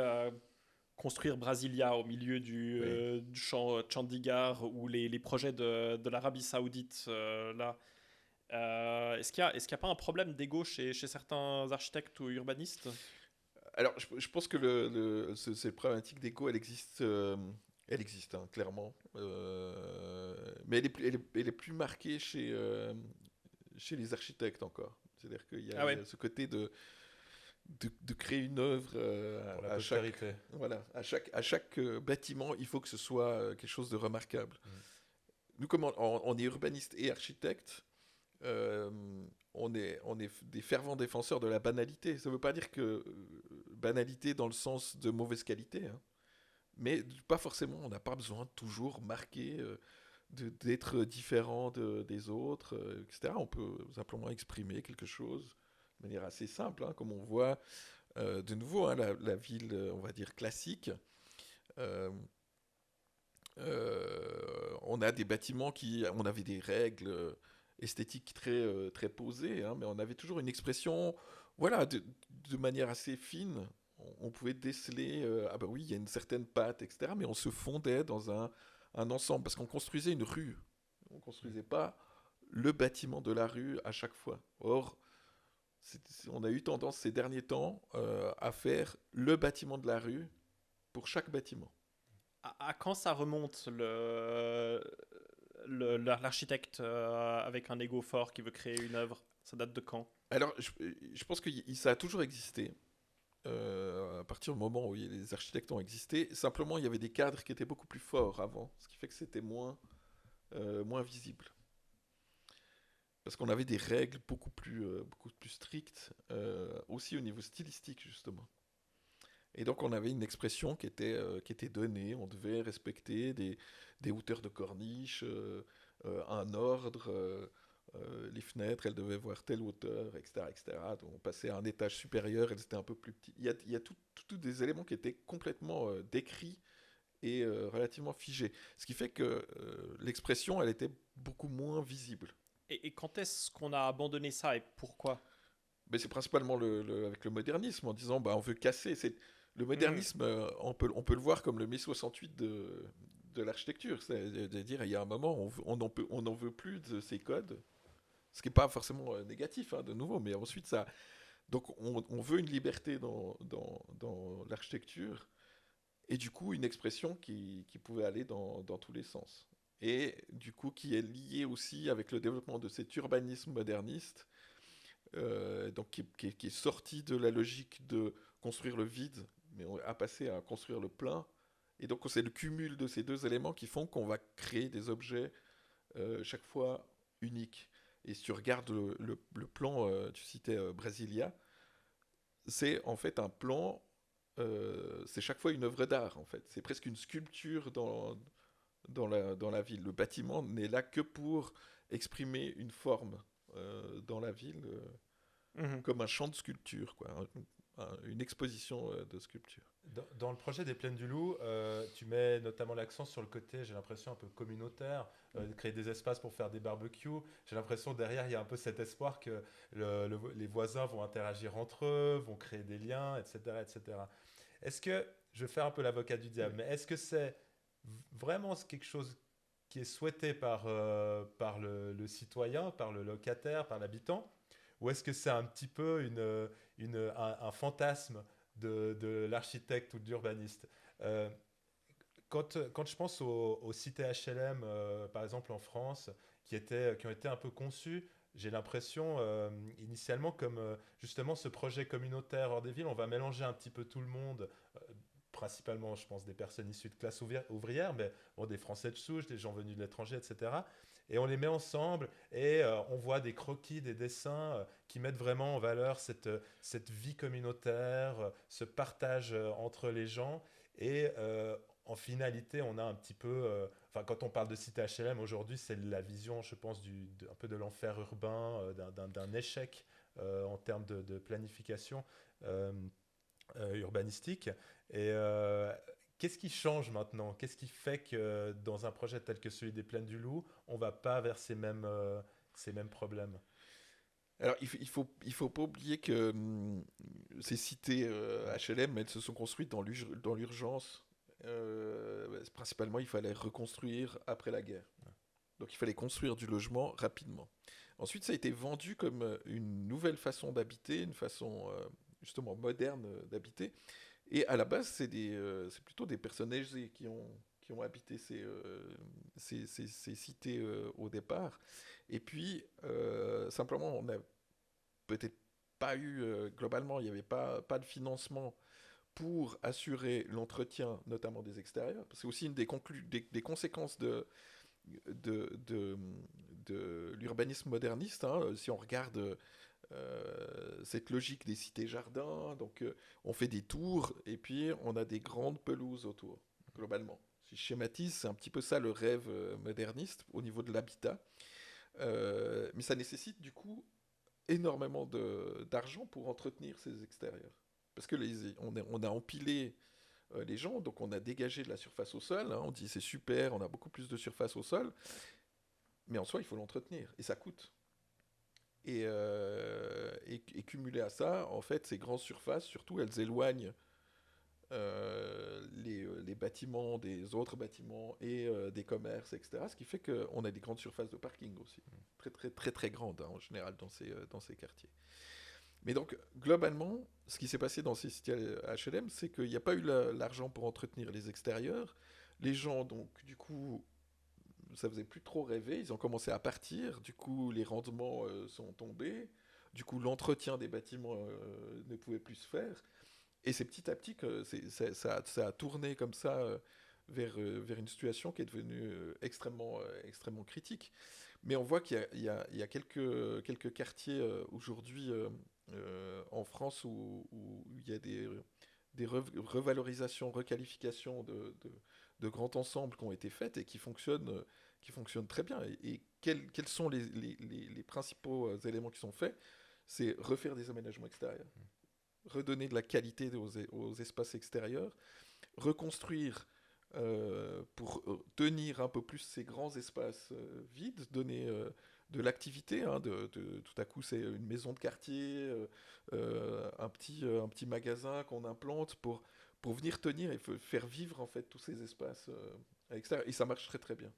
construire Brasilia au milieu Oui. du champ Chandigarh ou les projets de l'Arabie Saoudite là. Est-ce qu'il y a pas un problème d'ego chez certains architectes ou urbanistes? Alors, je pense que cette problématique d'écho, elle existe, hein, clairement. Mais elle est plus marquée chez les architectes encore. C'est-à-dire Ah il y ouais. a ce côté de créer une œuvre Pour la à chaque, postérité. voilà, à chaque bâtiment, il faut que ce soit quelque chose de remarquable. Mm. Nous, comme on est urbaniste et architecte, euh, on est des fervents défenseurs de la banalité. Ça ne veut pas dire que banalité dans le sens de mauvaise qualité, hein, mais pas forcément. On n'a pas besoin de toujours marquer, d'être différent des autres, etc. On peut simplement exprimer quelque chose de manière assez simple, hein, comme on voit de nouveau, hein, la ville, on va dire classique. euh, on a des bâtiments on avait des règles esthétiques très posées, hein, mais on avait toujours une expression, voilà, de manière assez fine. On pouvait déceler, ah ben oui, il y a une certaine patte, etc. Mais on se fondait dans un ensemble, parce qu'on construisait une rue. On construisait pas le bâtiment de la rue à chaque fois. Or, on a eu tendance ces derniers temps à faire le bâtiment de la rue pour chaque bâtiment. À quand ça remonte l'architecte avec un ego fort qui veut créer une œuvre? Ça date de quand? Alors, je pense que ça a toujours existé. À partir du moment où les architectes ont existé, simplement il y avait des cadres qui étaient beaucoup plus forts avant, ce qui fait que c'était moins visible. Parce qu'on avait des règles beaucoup plus strictes, aussi au niveau stylistique justement. Et donc on avait une expression qui était donnée, on devait respecter des hauteurs de corniche, un ordre, les fenêtres, elles devaient voir telle hauteur, etc. etc. Donc on passait à un étage supérieur, elles étaient un peu plus petites. Il y a tout des éléments qui étaient complètement décrits et relativement figés. Ce qui fait que l'expression, elle était beaucoup moins visible. Et quand est-ce qu'on a abandonné ça et pourquoi? Mais c'est principalement avec le modernisme, en disant bah, on veut casser. Le Mhm. modernisme, on peut le voir comme le mai 68 de l'architecture. C'est-à-dire, il y a un moment, on n'en veut plus de ces codes, ce qui n'est pas forcément négatif, hein, de nouveau, mais ensuite, ça. Donc, on veut une liberté dans l'architecture, et du coup, une expression qui pouvait aller dans tous les sens. Et du coup, qui est liée aussi avec le développement de cet urbanisme moderniste donc qui est sorti de la logique de construire le vide, mais on a passé à construire le plein. Et donc c'est le cumul de ces deux éléments qui font qu'on va créer des objets chaque fois uniques. Et si tu regardes le plan, tu citais Brasilia, c'est en fait un plan, c'est chaque fois une œuvre d'art en fait. C'est presque une sculpture dans la ville. Le bâtiment n'est là que pour exprimer une forme dans la ville. Mhm. Comme un champ de sculpture, quoi, une exposition de sculpture. Dans le projet des Plaines du Loup, tu mets notamment l'accent sur le côté, j'ai l'impression, un peu communautaire, de créer des espaces pour faire des barbecues. J'ai l'impression derrière, il y a un peu cet espoir que les voisins vont interagir entre eux, vont créer des liens, etc. etc. Est-ce que, je vais faire un peu l'avocat du diable, mais est-ce que c'est vraiment quelque chose qui est souhaité par le citoyen, par le locataire, par l'habitant, ou est-ce que c'est un petit peu un fantasme de l'architecte ou de l'urbaniste? Euh, quand je pense aux cités HLM, par exemple en France, qui ont été un peu conçues, j'ai l'impression initialement comme justement ce projet communautaire hors des villes, on va mélanger un petit peu tout le monde, principalement je pense des personnes issues de classe ouvrière, mais bon, des Français de souche, des gens venus de l'étranger, etc. Et on les met ensemble et on voit des croquis, des dessins qui mettent vraiment en valeur cette vie communautaire, ce partage entre les gens. Et en finalité, on a un petit peu. Enfin, quand on parle de cité HLM aujourd'hui, c'est la vision, je pense, un peu de l'enfer urbain, d'un échec en termes de planification urbanistique. Et qu'est-ce qui change maintenant? Qu'est-ce qui fait que dans un projet tel que celui des Plaines du Loup, on va pas vers ces mêmes problèmes? Alors, il faut pas oublier que ces cités HLM, elles se sont construites dans l'urgence. Principalement, il fallait reconstruire après la guerre. Donc, il fallait construire du logement rapidement. Ensuite, ça a été vendu comme une nouvelle façon d'habiter, une façon justement moderne d'habiter. Et à la base, c'est plutôt des personnes âgées qui ont habité ces cités au départ. Et puis, simplement, on n'a peut-être pas eu, globalement, il n'y avait pas de financement pour assurer l'entretien, notamment des extérieurs. C'est aussi une des conséquences de, de, de l'urbanisme moderniste. Hein. Si on regarde cette logique des cités-jardins. Donc, on fait des tours et puis on a des grandes pelouses autour, globalement. Si je schématise, c'est un petit peu ça le rêve moderniste au niveau de l'habitat. Mais ça nécessite du coup énormément d'argent pour entretenir ces extérieurs. Parce que on a empilé les gens, donc on a dégagé de la surface au sol. Hein, on dit c'est super, on a beaucoup plus de surface au sol. Mais en soi, il faut l'entretenir et ça coûte. Et cumulé à ça, en fait, ces grandes surfaces, surtout, elles éloignent les bâtiments des autres bâtiments et des commerces, etc. Ce qui fait qu'on a des grandes surfaces de parking aussi, très très très très grandes hein, en général dans ces quartiers. Mais donc globalement, ce qui s'est passé dans ces cités HLM, c'est qu'il n'y a pas eu l'argent pour entretenir les extérieurs. Les gens donc du coup ça faisait plus trop rêver, ils ont commencé à partir, du coup les rendements sont tombés, du coup l'entretien des bâtiments ne pouvait plus se faire, et c'est petit à petit que ça a tourné comme ça vers une situation qui est devenue extrêmement critique. Mais on voit qu'il y a quelques quartiers aujourd'hui en France où il y a des revalorisations, requalifications de grands ensembles qui ont été faites et qui fonctionnent très bien. Et quels sont les principaux éléments qui sont faits? C'est refaire des aménagements extérieurs, redonner de la qualité aux espaces extérieurs, reconstruire pour tenir un peu plus ces grands espaces vides, donner de l'activité. Hein, tout à coup, c'est une maison de quartier, un petit magasin qu'on implante pour venir tenir et faire vivre en fait tous ces espaces extérieurs. Et ça marche très très bien.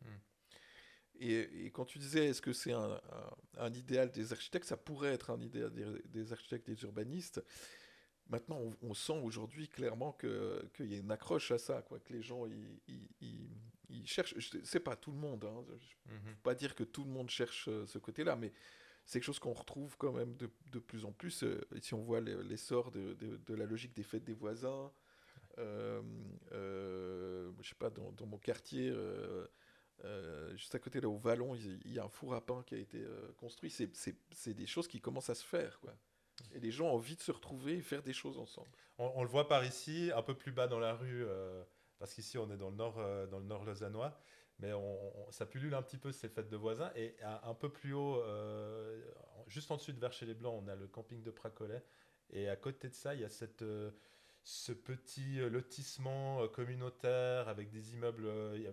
Et quand tu disais, est-ce que c'est un idéal des architectes, ça pourrait être un idéal des architectes, des urbanistes. Maintenant, on sent aujourd'hui clairement qu'il y a une accroche à ça, quoi, que les gens ils cherchent. C'est pas tout le monde, hein, je ne peux pas dire que tout le monde cherche ce côté-là, mais c'est quelque chose qu'on retrouve quand même de plus en plus. Si on voit l'essor de la logique des fêtes des voisins, je sais pas, dans mon quartier. Juste à côté là au Vallon, il y a un four à pain qui a été construit. C'est des choses qui commencent à se faire, quoi. Et les gens ont envie de se retrouver et faire des choses ensemble. On le voit par ici, un peu plus bas dans la rue, parce qu'ici on est dans le nord lausannois, mais ça pullule un petit peu ces fêtes de voisins. Et un peu plus haut, juste en dessus de Vers-chez-les-Blancs, on a le camping de Pracolais. Et à côté de ça, il y a ce petit lotissement communautaire avec des immeubles,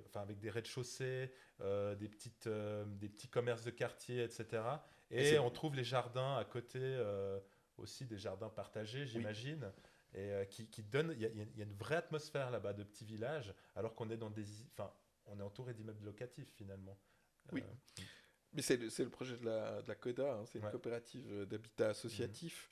enfin avec des rez-de-chaussée, des petits commerces de quartier, etc. Et on trouve les jardins à côté. Aussi des jardins partagés, Oui, j'imagine, et qui donnent. Il y a une vraie atmosphère là-bas de petits villages, alors qu'on est enfin, on est entouré d'immeubles locatifs finalement. oui. Mais c'est le projet de la CODA, hein, c'est une Ouais. coopérative d'habitat Mhm. associatif.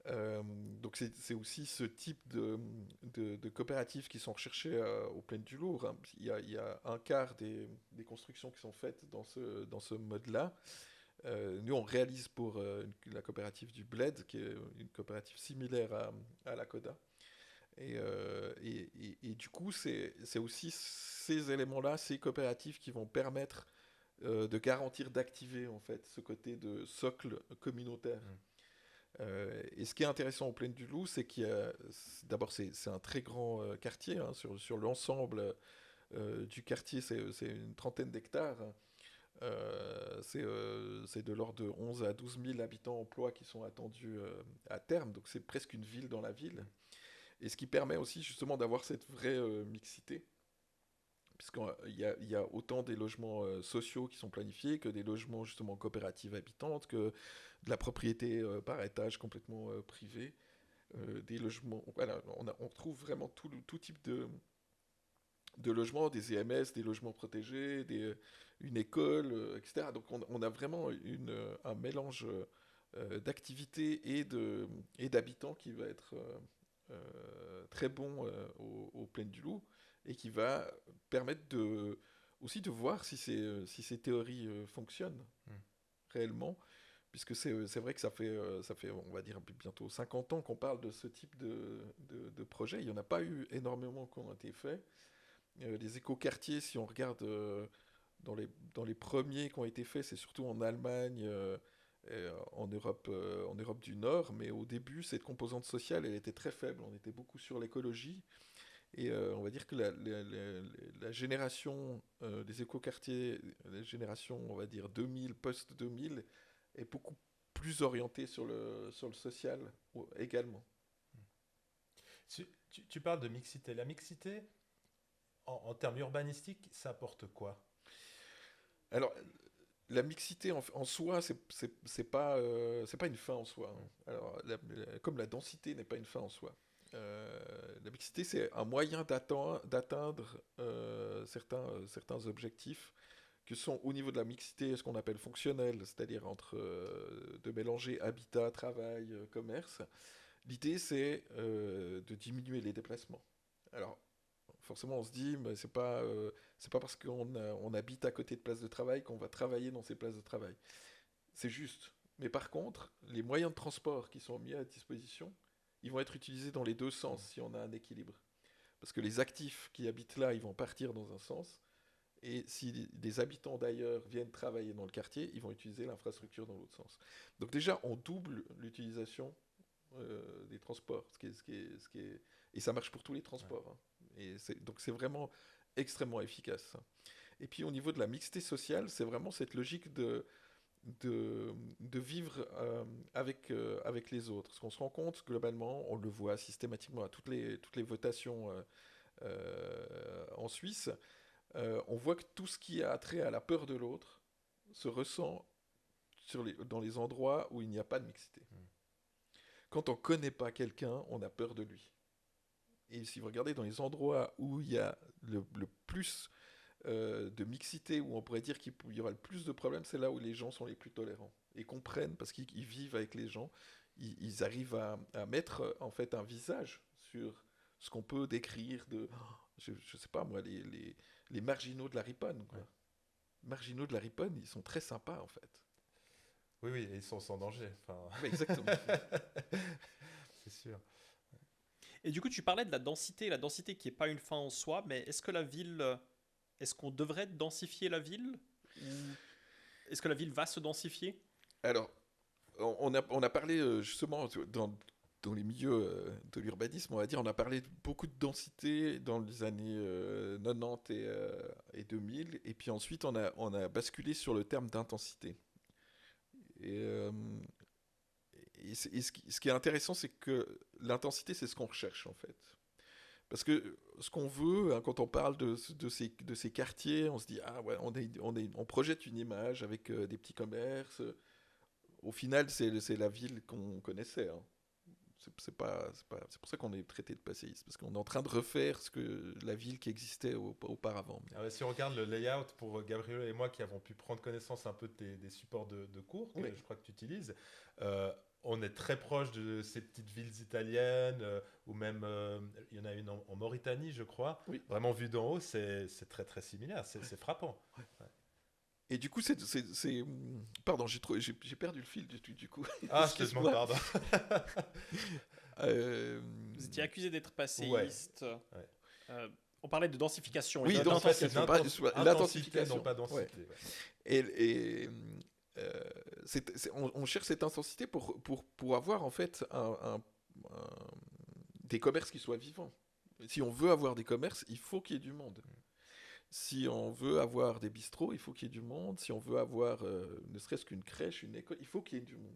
Donc c'est aussi ce type de coopératives qui sont recherchées aux Plaines du Lourd. Hein. Il y a un quart des constructions qui sont faites dans ce mode-là. Nous, on réalise pour la coopérative du Bled, qui est une coopérative similaire à la CODA. Et du coup, c'est aussi ces éléments-là, ces coopératives qui vont permettre de garantir d'activer en fait ce côté de socle communautaire. Mhm. Et ce qui est intéressant au Plaine du Loup, c'est d'abord c'est un très grand quartier hein, sur l'ensemble du quartier, c'est une trentaine d'hectares. C'est de l'ordre de 11 à 12 000 habitants emploi qui sont attendus à terme, donc c'est presque une ville dans la ville. Et ce qui permet aussi justement d'avoir cette vraie mixité, il y a autant des logements sociaux qui sont planifiés que des logements justement coopératives habitantes, que de la propriété par étage complètement privée, des logements. Voilà, on retrouve vraiment tout type de logements, des EMS, des logements protégés, une école, etc. Donc on a vraiment un mélange d'activités et d'habitants qui va être très bon aux Plaines du Loup et qui va permettre aussi de voir si ces théories fonctionnent Mhm. réellement, puisque c'est vrai que ça fait, on va dire, bientôt 50 ans qu'on parle de ce type de projet. Il n'y en a pas eu énormément qui ont été faits. Les écoquartiers, si on regarde dans dans les premiers qui ont été faits, c'est surtout en Allemagne, en Europe du Nord, mais au début, cette composante sociale, elle était très faible. On était beaucoup sur l'écologie. Et on va dire que la génération des écoquartiers, la génération, on va dire 2000, post-2000, est beaucoup plus orientée sur le social également. Tu parles de mixité. La mixité, en termes urbanistiques, ça apporte quoi? Alors, la mixité en soi, c'est pas une fin en soi. Hein. Alors, comme la densité n'est pas une fin en soi. La mixité, c'est un moyen d'atteindre certains objectifs qui sont au niveau de la mixité, ce qu'on appelle fonctionnelle, c'est-à-dire de mélanger habitat, travail, commerce. L'idée, c'est de diminuer les déplacements. Alors, forcément, on se dit, mais c'est pas parce on habite à côté de places de travail qu'on va travailler dans ces places de travail. C'est juste. Mais par contre, les moyens de transport qui sont mis à disposition, ils vont être utilisés dans les deux sens si on a un équilibre. Parce que les actifs qui habitent là, ils vont partir dans un sens. Et si des habitants d'ailleurs viennent travailler dans le quartier, ils vont utiliser l'infrastructure dans l'autre sens. Donc déjà, on double l'utilisation des transports. Et ça marche pour tous les transports. Hein. Donc c'est vraiment extrêmement efficace. Et puis au niveau de la mixité sociale, c'est vraiment cette logique de vivre avec les autres. Parce qu'on se rend compte, globalement, on le voit systématiquement à toutes les votations en Suisse, on voit que tout ce qui a trait à la peur de l'autre se ressent dans les endroits où il n'y a pas de mixité. Quand on ne connaît pas quelqu'un, on a peur de lui. Et si vous regardez dans les endroits où il y a le plus de mixité, où on pourrait dire qu'il y aura le plus de problèmes, c'est là où les gens sont les plus tolérants et comprennent, parce qu'ils vivent avec les gens, ils arrivent à mettre en fait un visage sur ce qu'on peut décrire je sais pas moi, les marginaux de la Riponne. Quoi. Ouais. Marginaux de la Riponne, ils sont très sympas en fait. Oui, oui, et ils sont sans danger. Enfin... Oui, exactement. C'est sûr. Et du coup, tu parlais de la densité qui n'est pas une fin en soi, mais est-ce qu'on devrait densifier la ville? Ou est-ce que la ville va se densifier? Alors, on a parlé justement dans les milieux de l'urbanisme, on va dire, on a parlé beaucoup de densité dans les années 90 et 2000, et puis ensuite on a basculé sur le terme d'intensité. Et ce qui est intéressant, c'est que l'intensité, c'est ce qu'on recherche en fait. Parce que ce qu'on veut, hein, quand on parle de ces quartiers, on se dit, ah ouais, on projette une image avec des petits commerces. Au final, c'est la ville qu'on connaissait. Hein. C'est pour ça qu'on est traité de passéiste, parce qu'on est en train de refaire la ville qui existait auparavant. Ah ouais, si on regarde le layout pour Gabriel et moi qui avons pu prendre connaissance un peu des supports de cours que Oui. je crois que tu utilises, on est très proche de ces petites villes italiennes, ou même il y en a une en Mauritanie, je crois. Oui. Vraiment vu d'en haut, c'est très très similaire, c'est frappant. Ouais. Et du coup, pardon, j'ai perdu le fil du coup. Ah, je te demande pardon. Vous étiez accusé d'être Ouais. passéiste. Ouais. On parlait de densification. Oui, et donc, En fait, c'est c'est l'intensité, l'intensité, non pas densité. ouais. Ouais. Et on cherche cette intensité pour avoir en fait des commerces qui soient vivants. Si on veut avoir des commerces, il faut qu'il y ait du monde. Si on veut avoir des bistrots, il faut qu'il y ait du monde. Si on veut avoir ne serait-ce qu'une crèche, une école, il faut qu'il y ait du monde.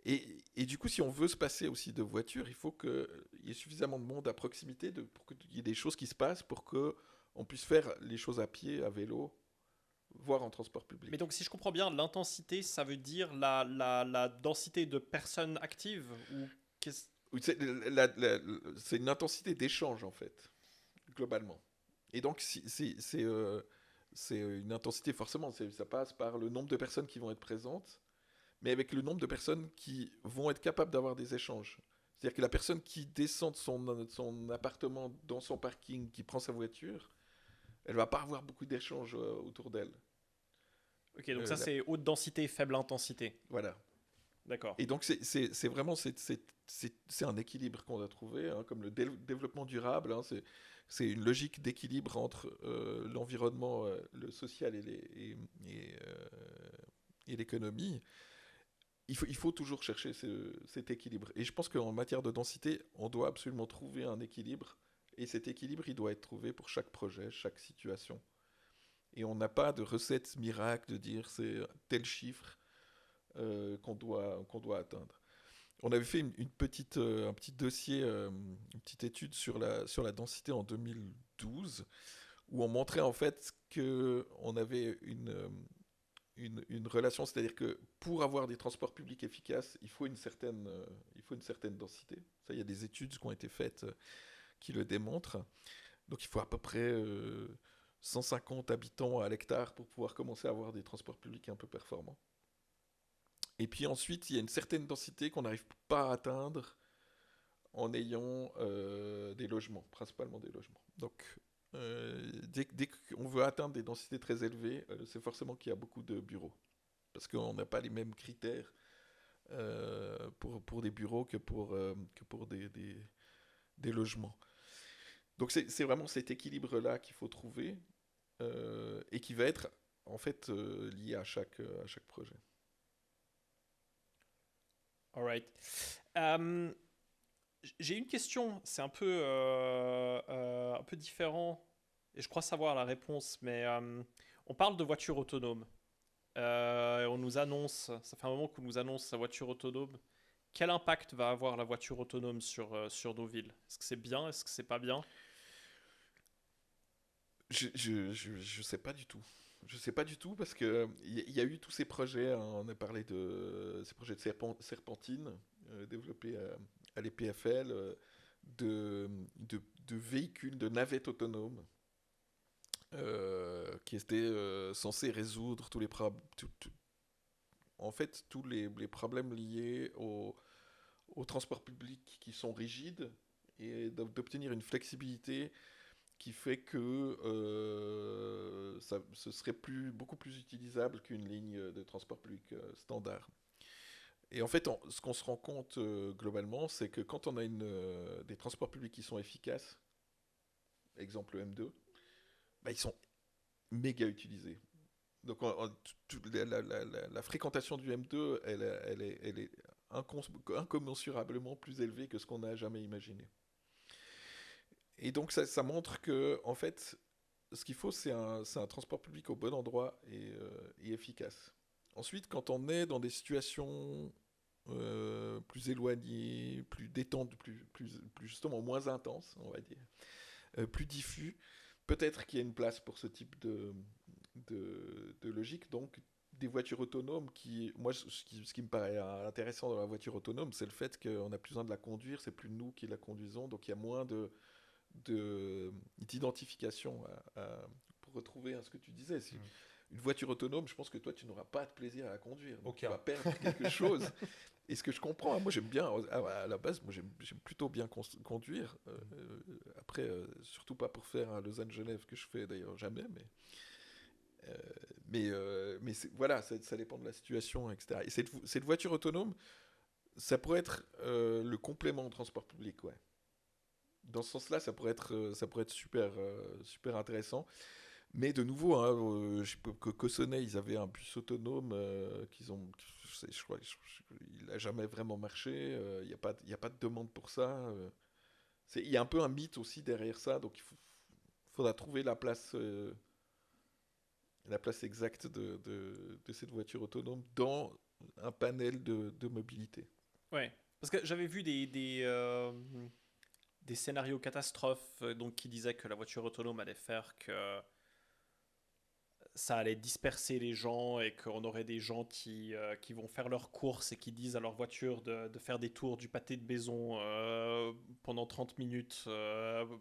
Et du coup, si on veut se passer aussi de voitures, il faut qu'il y ait suffisamment de monde à proximité pour qu'il y ait des choses qui se passent, pour qu'on puisse faire les choses à pied, à vélo, voire en transport public. Mais donc, si je comprends bien, l'intensité, ça veut dire la densité de personnes actives ou Oui, c'est une intensité d'échange, en fait, globalement. Et donc, c'est une intensité, forcément, ça passe par le nombre de personnes qui vont être présentes, mais avec le nombre de personnes qui vont être capables d'avoir des échanges. C'est-à-dire que la personne qui descend de son appartement dans son parking, qui prend sa voiture, elle va pas avoir beaucoup d'échanges autour d'elle. Ok, donc ça, c'est haute densité, faible intensité. Voilà. D'accord. Et donc, c'est vraiment c'est un équilibre qu'on a trouvé, hein, comme le développement durable. Hein, c'est une logique d'équilibre entre l'environnement, le social et l'économie. Il faut toujours chercher cet équilibre. Et je pense qu'en matière de densité, on doit absolument trouver un équilibre. Et cet équilibre, il doit être trouvé pour chaque projet, chaque situation. Et on n'a pas de recette miracle de dire c'est tel chiffre qu'on doit atteindre. On avait fait un petit dossier, une petite étude sur la densité en 2012, où on montrait en fait qu'on avait une relation, c'est-à-dire que pour avoir des transports publics efficaces, il faut une certaine densité. Ça, il y a des études qui ont été faites qui le démontrent. Donc il faut à peu près 150 habitants à l'hectare pour pouvoir commencer à avoir des transports publics un peu performants. Et puis ensuite, il y a une certaine densité qu'on n'arrive pas à atteindre en ayant des logements, principalement des logements. Donc dès qu'on veut atteindre des densités très élevées, c'est forcément qu'il y a beaucoup de bureaux. Parce qu'on n'a pas les mêmes critères pour des bureaux que pour des logements. Donc c'est vraiment cet équilibre-là qu'il faut trouver et qui va être en fait lié à chaque projet. Alright. J'ai une question, c'est un peu différent, et je crois savoir la réponse, mais on parle de voiture autonome. Et on nous annonce, ça fait un moment qu'on nous annonce la voiture autonome. Quel impact va avoir la voiture autonome sur nos villes? Est-ce que c'est bien? Est-ce que c'est pas bien? Je sais pas du tout. Je sais pas du tout parce que il y a eu tous ces projets, hein, on a parlé de ces projets de serpentine développés à l'EPFL, de véhicules, de navettes autonomes qui étaient censés résoudre tous les problèmes, en fait tous les problèmes liés au transport public qui sont rigides et d'obtenir une flexibilité qui fait que ce serait beaucoup plus utilisable qu'une ligne de transport public standard. Et en fait, ce qu'on se rend compte globalement, c'est que quand on a des transports publics qui sont efficaces, exemple le M2, bah, ils sont méga utilisés. Donc la fréquentation du M2, elle est incommensurablement plus élevée que ce qu'on n'a jamais imaginé. Et donc ça montre que, en fait, ce qu'il faut, c'est un transport public au bon endroit et efficace. Ensuite, quand on est dans des situations plus éloignées, plus détendues, plus justement moins intenses, on va dire, plus diffus, peut-être qu'il y a une place pour ce type de logique. Donc, des voitures autonomes moi, ce qui me paraît intéressant dans la voiture autonome, c'est le fait qu'on n'a plus besoin de la conduire, c'est plus nous qui la conduisons, donc il y a moins d'identification pour retrouver ce que tu disais. Une voiture autonome, je pense que toi, tu n'auras pas de plaisir à la conduire. Donc tu vas perdre quelque chose. Et ce que je comprends, hein, moi j'aime bien, à la base, moi j'aime plutôt bien conduire. Après, surtout pas pour faire un Lausanne-Genève, que je fais d'ailleurs jamais, mais voilà, ça dépend de la situation, etc. Et cette voiture autonome, ça pourrait être le complément au transport public, ouais. Dans ce sens-là, ça pourrait être super intéressant. Mais de nouveau, hein, je sais que Cossonay, ils avaient un bus autonome je crois, il n'a jamais vraiment marché. Il n'y a pas de demande pour ça. Il y a un peu un mythe aussi derrière ça, donc faudra trouver la place exacte de cette voiture autonome dans un panel de mobilité. Ouais, parce que j'avais vu des scénarios catastrophes donc, qui disaient que la voiture autonome allait faire que ça allait disperser les gens et qu'on aurait des gens qui vont faire leurs courses et qui disent à leur voiture de faire des tours du pâté de maison pendant 30 minutes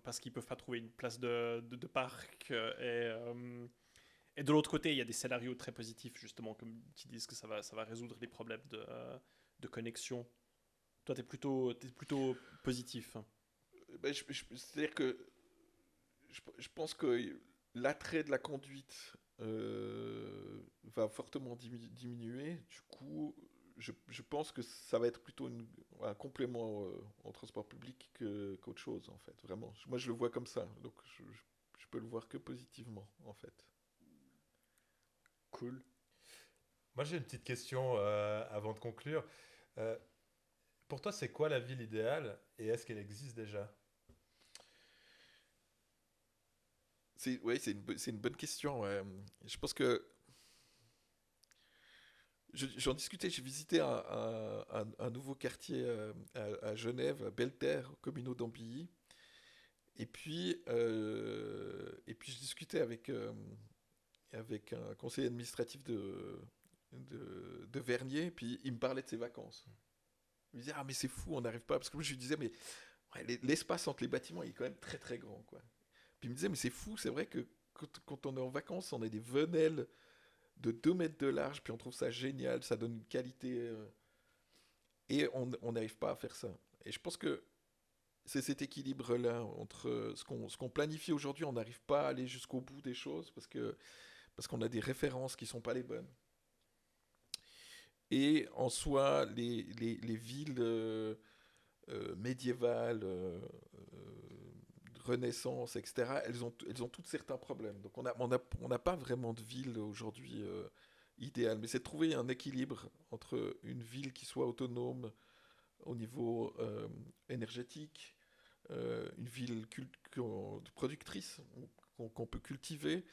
parce qu'ils ne peuvent pas trouver une place de parc. Et de l'autre côté, il y a des scénarios très positifs, justement, comme qui disent que ça va résoudre les problèmes de connexion. Toi, t'es plutôt positif. Ben, c'est-à-dire que je pense que l'attrait de la conduite va fortement diminuer. Du coup, je pense que ça va être plutôt un complément au transport public qu'autre chose, en fait. Vraiment. Moi, je le vois comme ça. Donc, je peux le voir que positivement, en fait. Cool. Moi, j'ai une petite question avant de conclure. Euh, pour toi, c'est quoi la ville idéale et est-ce qu'elle existe déjà? Ouais, c'est une bonne question. Ouais. Je pense que j'en discutais, j'ai visité un nouveau quartier à Genève, à Belterre, au Communaux d'Ambilly. Et puis je discutais avec un conseiller administratif de Vernier, puis il me parlait de ses vacances. Il me disait, ah mais c'est fou, on n'arrive pas, parce que moi je lui disais, mais ouais, l'espace entre les bâtiments il est quand même très très grand, quoi. Puis il me disait, mais c'est fou, c'est vrai que quand on est en vacances, on a des venelles de 2 mètres de large, puis on trouve ça génial, ça donne une qualité, et on n'arrive pas à faire ça. Et je pense que c'est cet équilibre-là entre ce qu'on planifie aujourd'hui, on n'arrive pas à aller jusqu'au bout des choses, parce qu'on a des références qui ne sont pas les bonnes. Et en soi, les villes médiévales, Renaissance, etc., elles ont toutes certains problèmes. Donc on n'a pas vraiment de ville aujourd'hui idéale, mais c'est de trouver un équilibre entre une ville qui soit autonome au niveau énergétique, une ville productrice qu'on peut cultiver,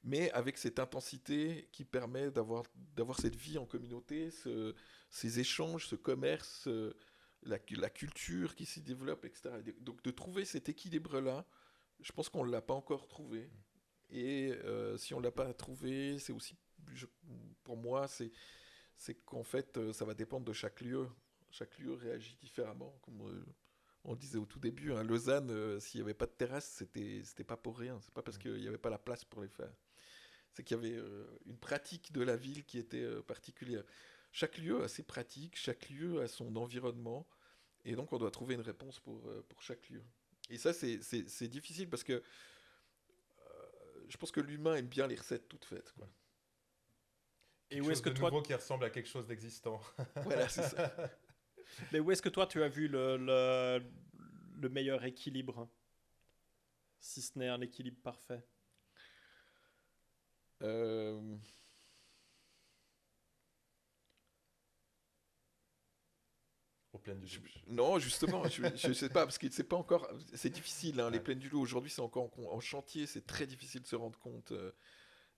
mais avec cette intensité qui permet d'avoir cette vie en communauté, ces échanges, ce commerce, la culture qui s'y développe, etc. Donc de trouver cet équilibre-là, je pense qu'on ne l'a pas encore trouvé. Et si on ne l'a pas trouvé, c'est aussi, pour moi, c'est qu'en fait, ça va dépendre de chaque lieu. Chaque lieu réagit différemment, comme on le disait au tout début. Hein. Lausanne, s'il n'y avait pas de terrasse, c'était pas pour rien. C'est pas parce qu'il n'y avait pas la place pour les faire. C'est qu'il y avait une pratique de la ville qui était particulière. Chaque lieu a ses pratiques, chaque lieu a son environnement, et donc on doit trouver une réponse pour chaque lieu. Et ça, c'est difficile parce que je pense que l'humain aime bien les recettes toutes faites, quoi. Et Quelque où est-ce chose que de toi, nouveau qui ressemble à quelque chose d'existant. Voilà, c'est ça. mais où est-ce que toi tu as vu le meilleur équilibre, si ce n'est un équilibre parfait? Euh, Au plein du je- loup. non, justement, je ne sais pas, parce que c'est pas encore. C'est difficile, hein, les Ouais. plaines du Loup aujourd'hui, c'est encore en chantier, c'est très difficile de se rendre compte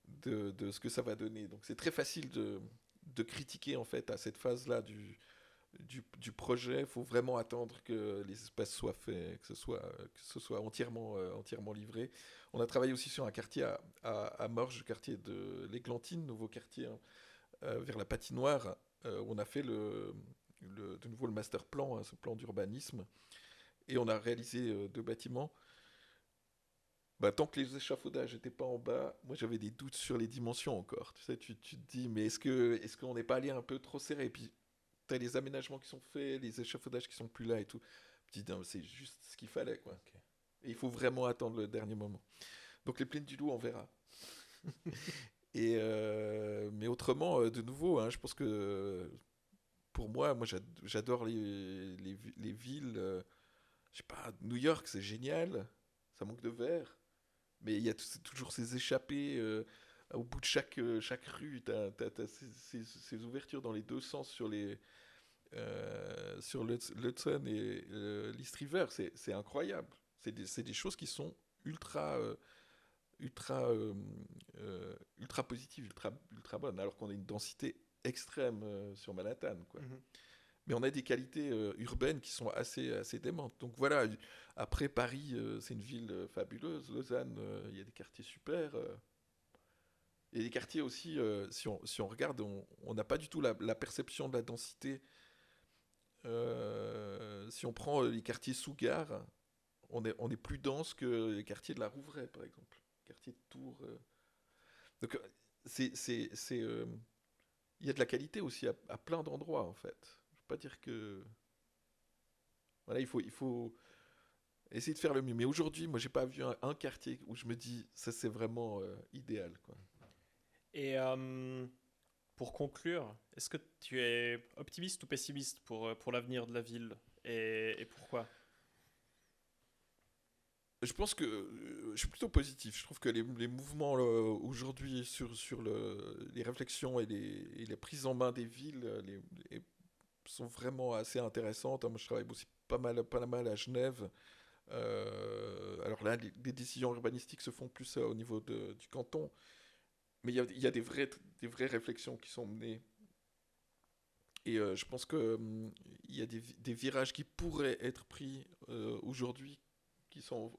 de ce que ça va donner. Donc c'est très facile de critiquer en fait à cette phase-là du projet. Il faut vraiment attendre que les espaces soient faits, que ce soit entièrement livré. On a travaillé aussi sur un quartier à Morges, le quartier de l'Églantine, nouveau quartier, hein, vers la patinoire, où on a fait de nouveau le master plan, hein, ce plan d'urbanisme, et on a réalisé 2 bâtiments. Bah, tant que les échafaudages n'étaient pas en bas, moi j'avais des doutes sur les dimensions encore. Tu sais, tu te dis, mais est-ce qu'on n'est pas allé un peu trop serré? Et puis, tu as les aménagements qui sont faits, les échafaudages qui sont plus là et tout. Tu te dis, non, c'est juste ce qu'il fallait, quoi. Ok. Et il faut vraiment attendre le dernier moment. Donc, les plaines du Loup, on verra. Mais autrement, de nouveau, hein, je pense que pour moi j'adore les villes. Je sais pas, New York, c'est génial. Ça manque de verre. Mais il y a toujours ces échappées au bout de chaque rue. T'as ces ouvertures dans les deux sens sur l'Hudson et l'East River. C'est incroyable. C'est des choses qui sont ultra, ultra, ultra positives, ultra bonnes. Alors qu'on a une densité extrême sur Manhattan, quoi. Mhm. Mais on a des qualités urbaines qui sont assez démentes. Donc voilà, après Paris, c'est une ville fabuleuse. Lausanne, il y a des quartiers super. Il y a des quartiers aussi, si on regarde, on n'a pas du tout la perception de la densité. Si on prend les quartiers sous gare, on est plus dense que les quartiers de la Rouvray, par exemple. Quartier de Tours. Donc, il y a de la qualité aussi à plein d'endroits, en fait. Je ne veux pas dire que. Voilà, il faut essayer de faire le mieux. Mais aujourd'hui, moi, j'ai pas vu un quartier où je me dis, ça, c'est vraiment idéal, quoi. Et pour conclure, est-ce que tu es optimiste ou pessimiste pour l'avenir de la ville et pourquoi? Je pense que je suis plutôt positif. Je trouve que les mouvements aujourd'hui sur les réflexions et les prises en main des villes sont vraiment assez intéressantes. Moi, je travaille aussi pas mal à Genève. Alors là, les décisions urbanistiques se font plus au niveau du canton. Mais il y a des vraies réflexions qui sont menées. Et je pense qu'il y a des virages qui pourraient être pris aujourd'hui, qui sont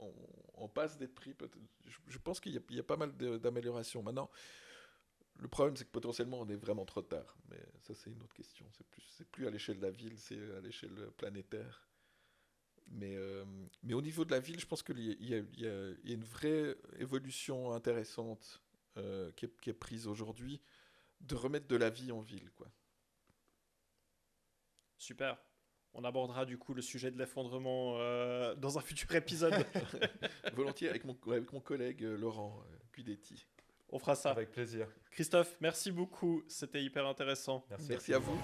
en passe d'être pris. Je pense qu'il y a pas mal d'améliorations. Maintenant, Le problème, c'est que potentiellement, on est vraiment trop tard. Mais ça, c'est une autre question. C'est plus à l'échelle de la ville, c'est à l'échelle planétaire. Mais au niveau de la ville, je pense qu'il y a une vraie évolution intéressante qui est prise aujourd'hui, de remettre de la vie en ville, quoi. Super. On abordera du coup le sujet de l'effondrement dans un futur épisode. Volontiers avec mon collègue Laurent Guidetti. On fera ça. Avec plaisir. Christophe, merci beaucoup. C'était hyper intéressant. Merci à vous.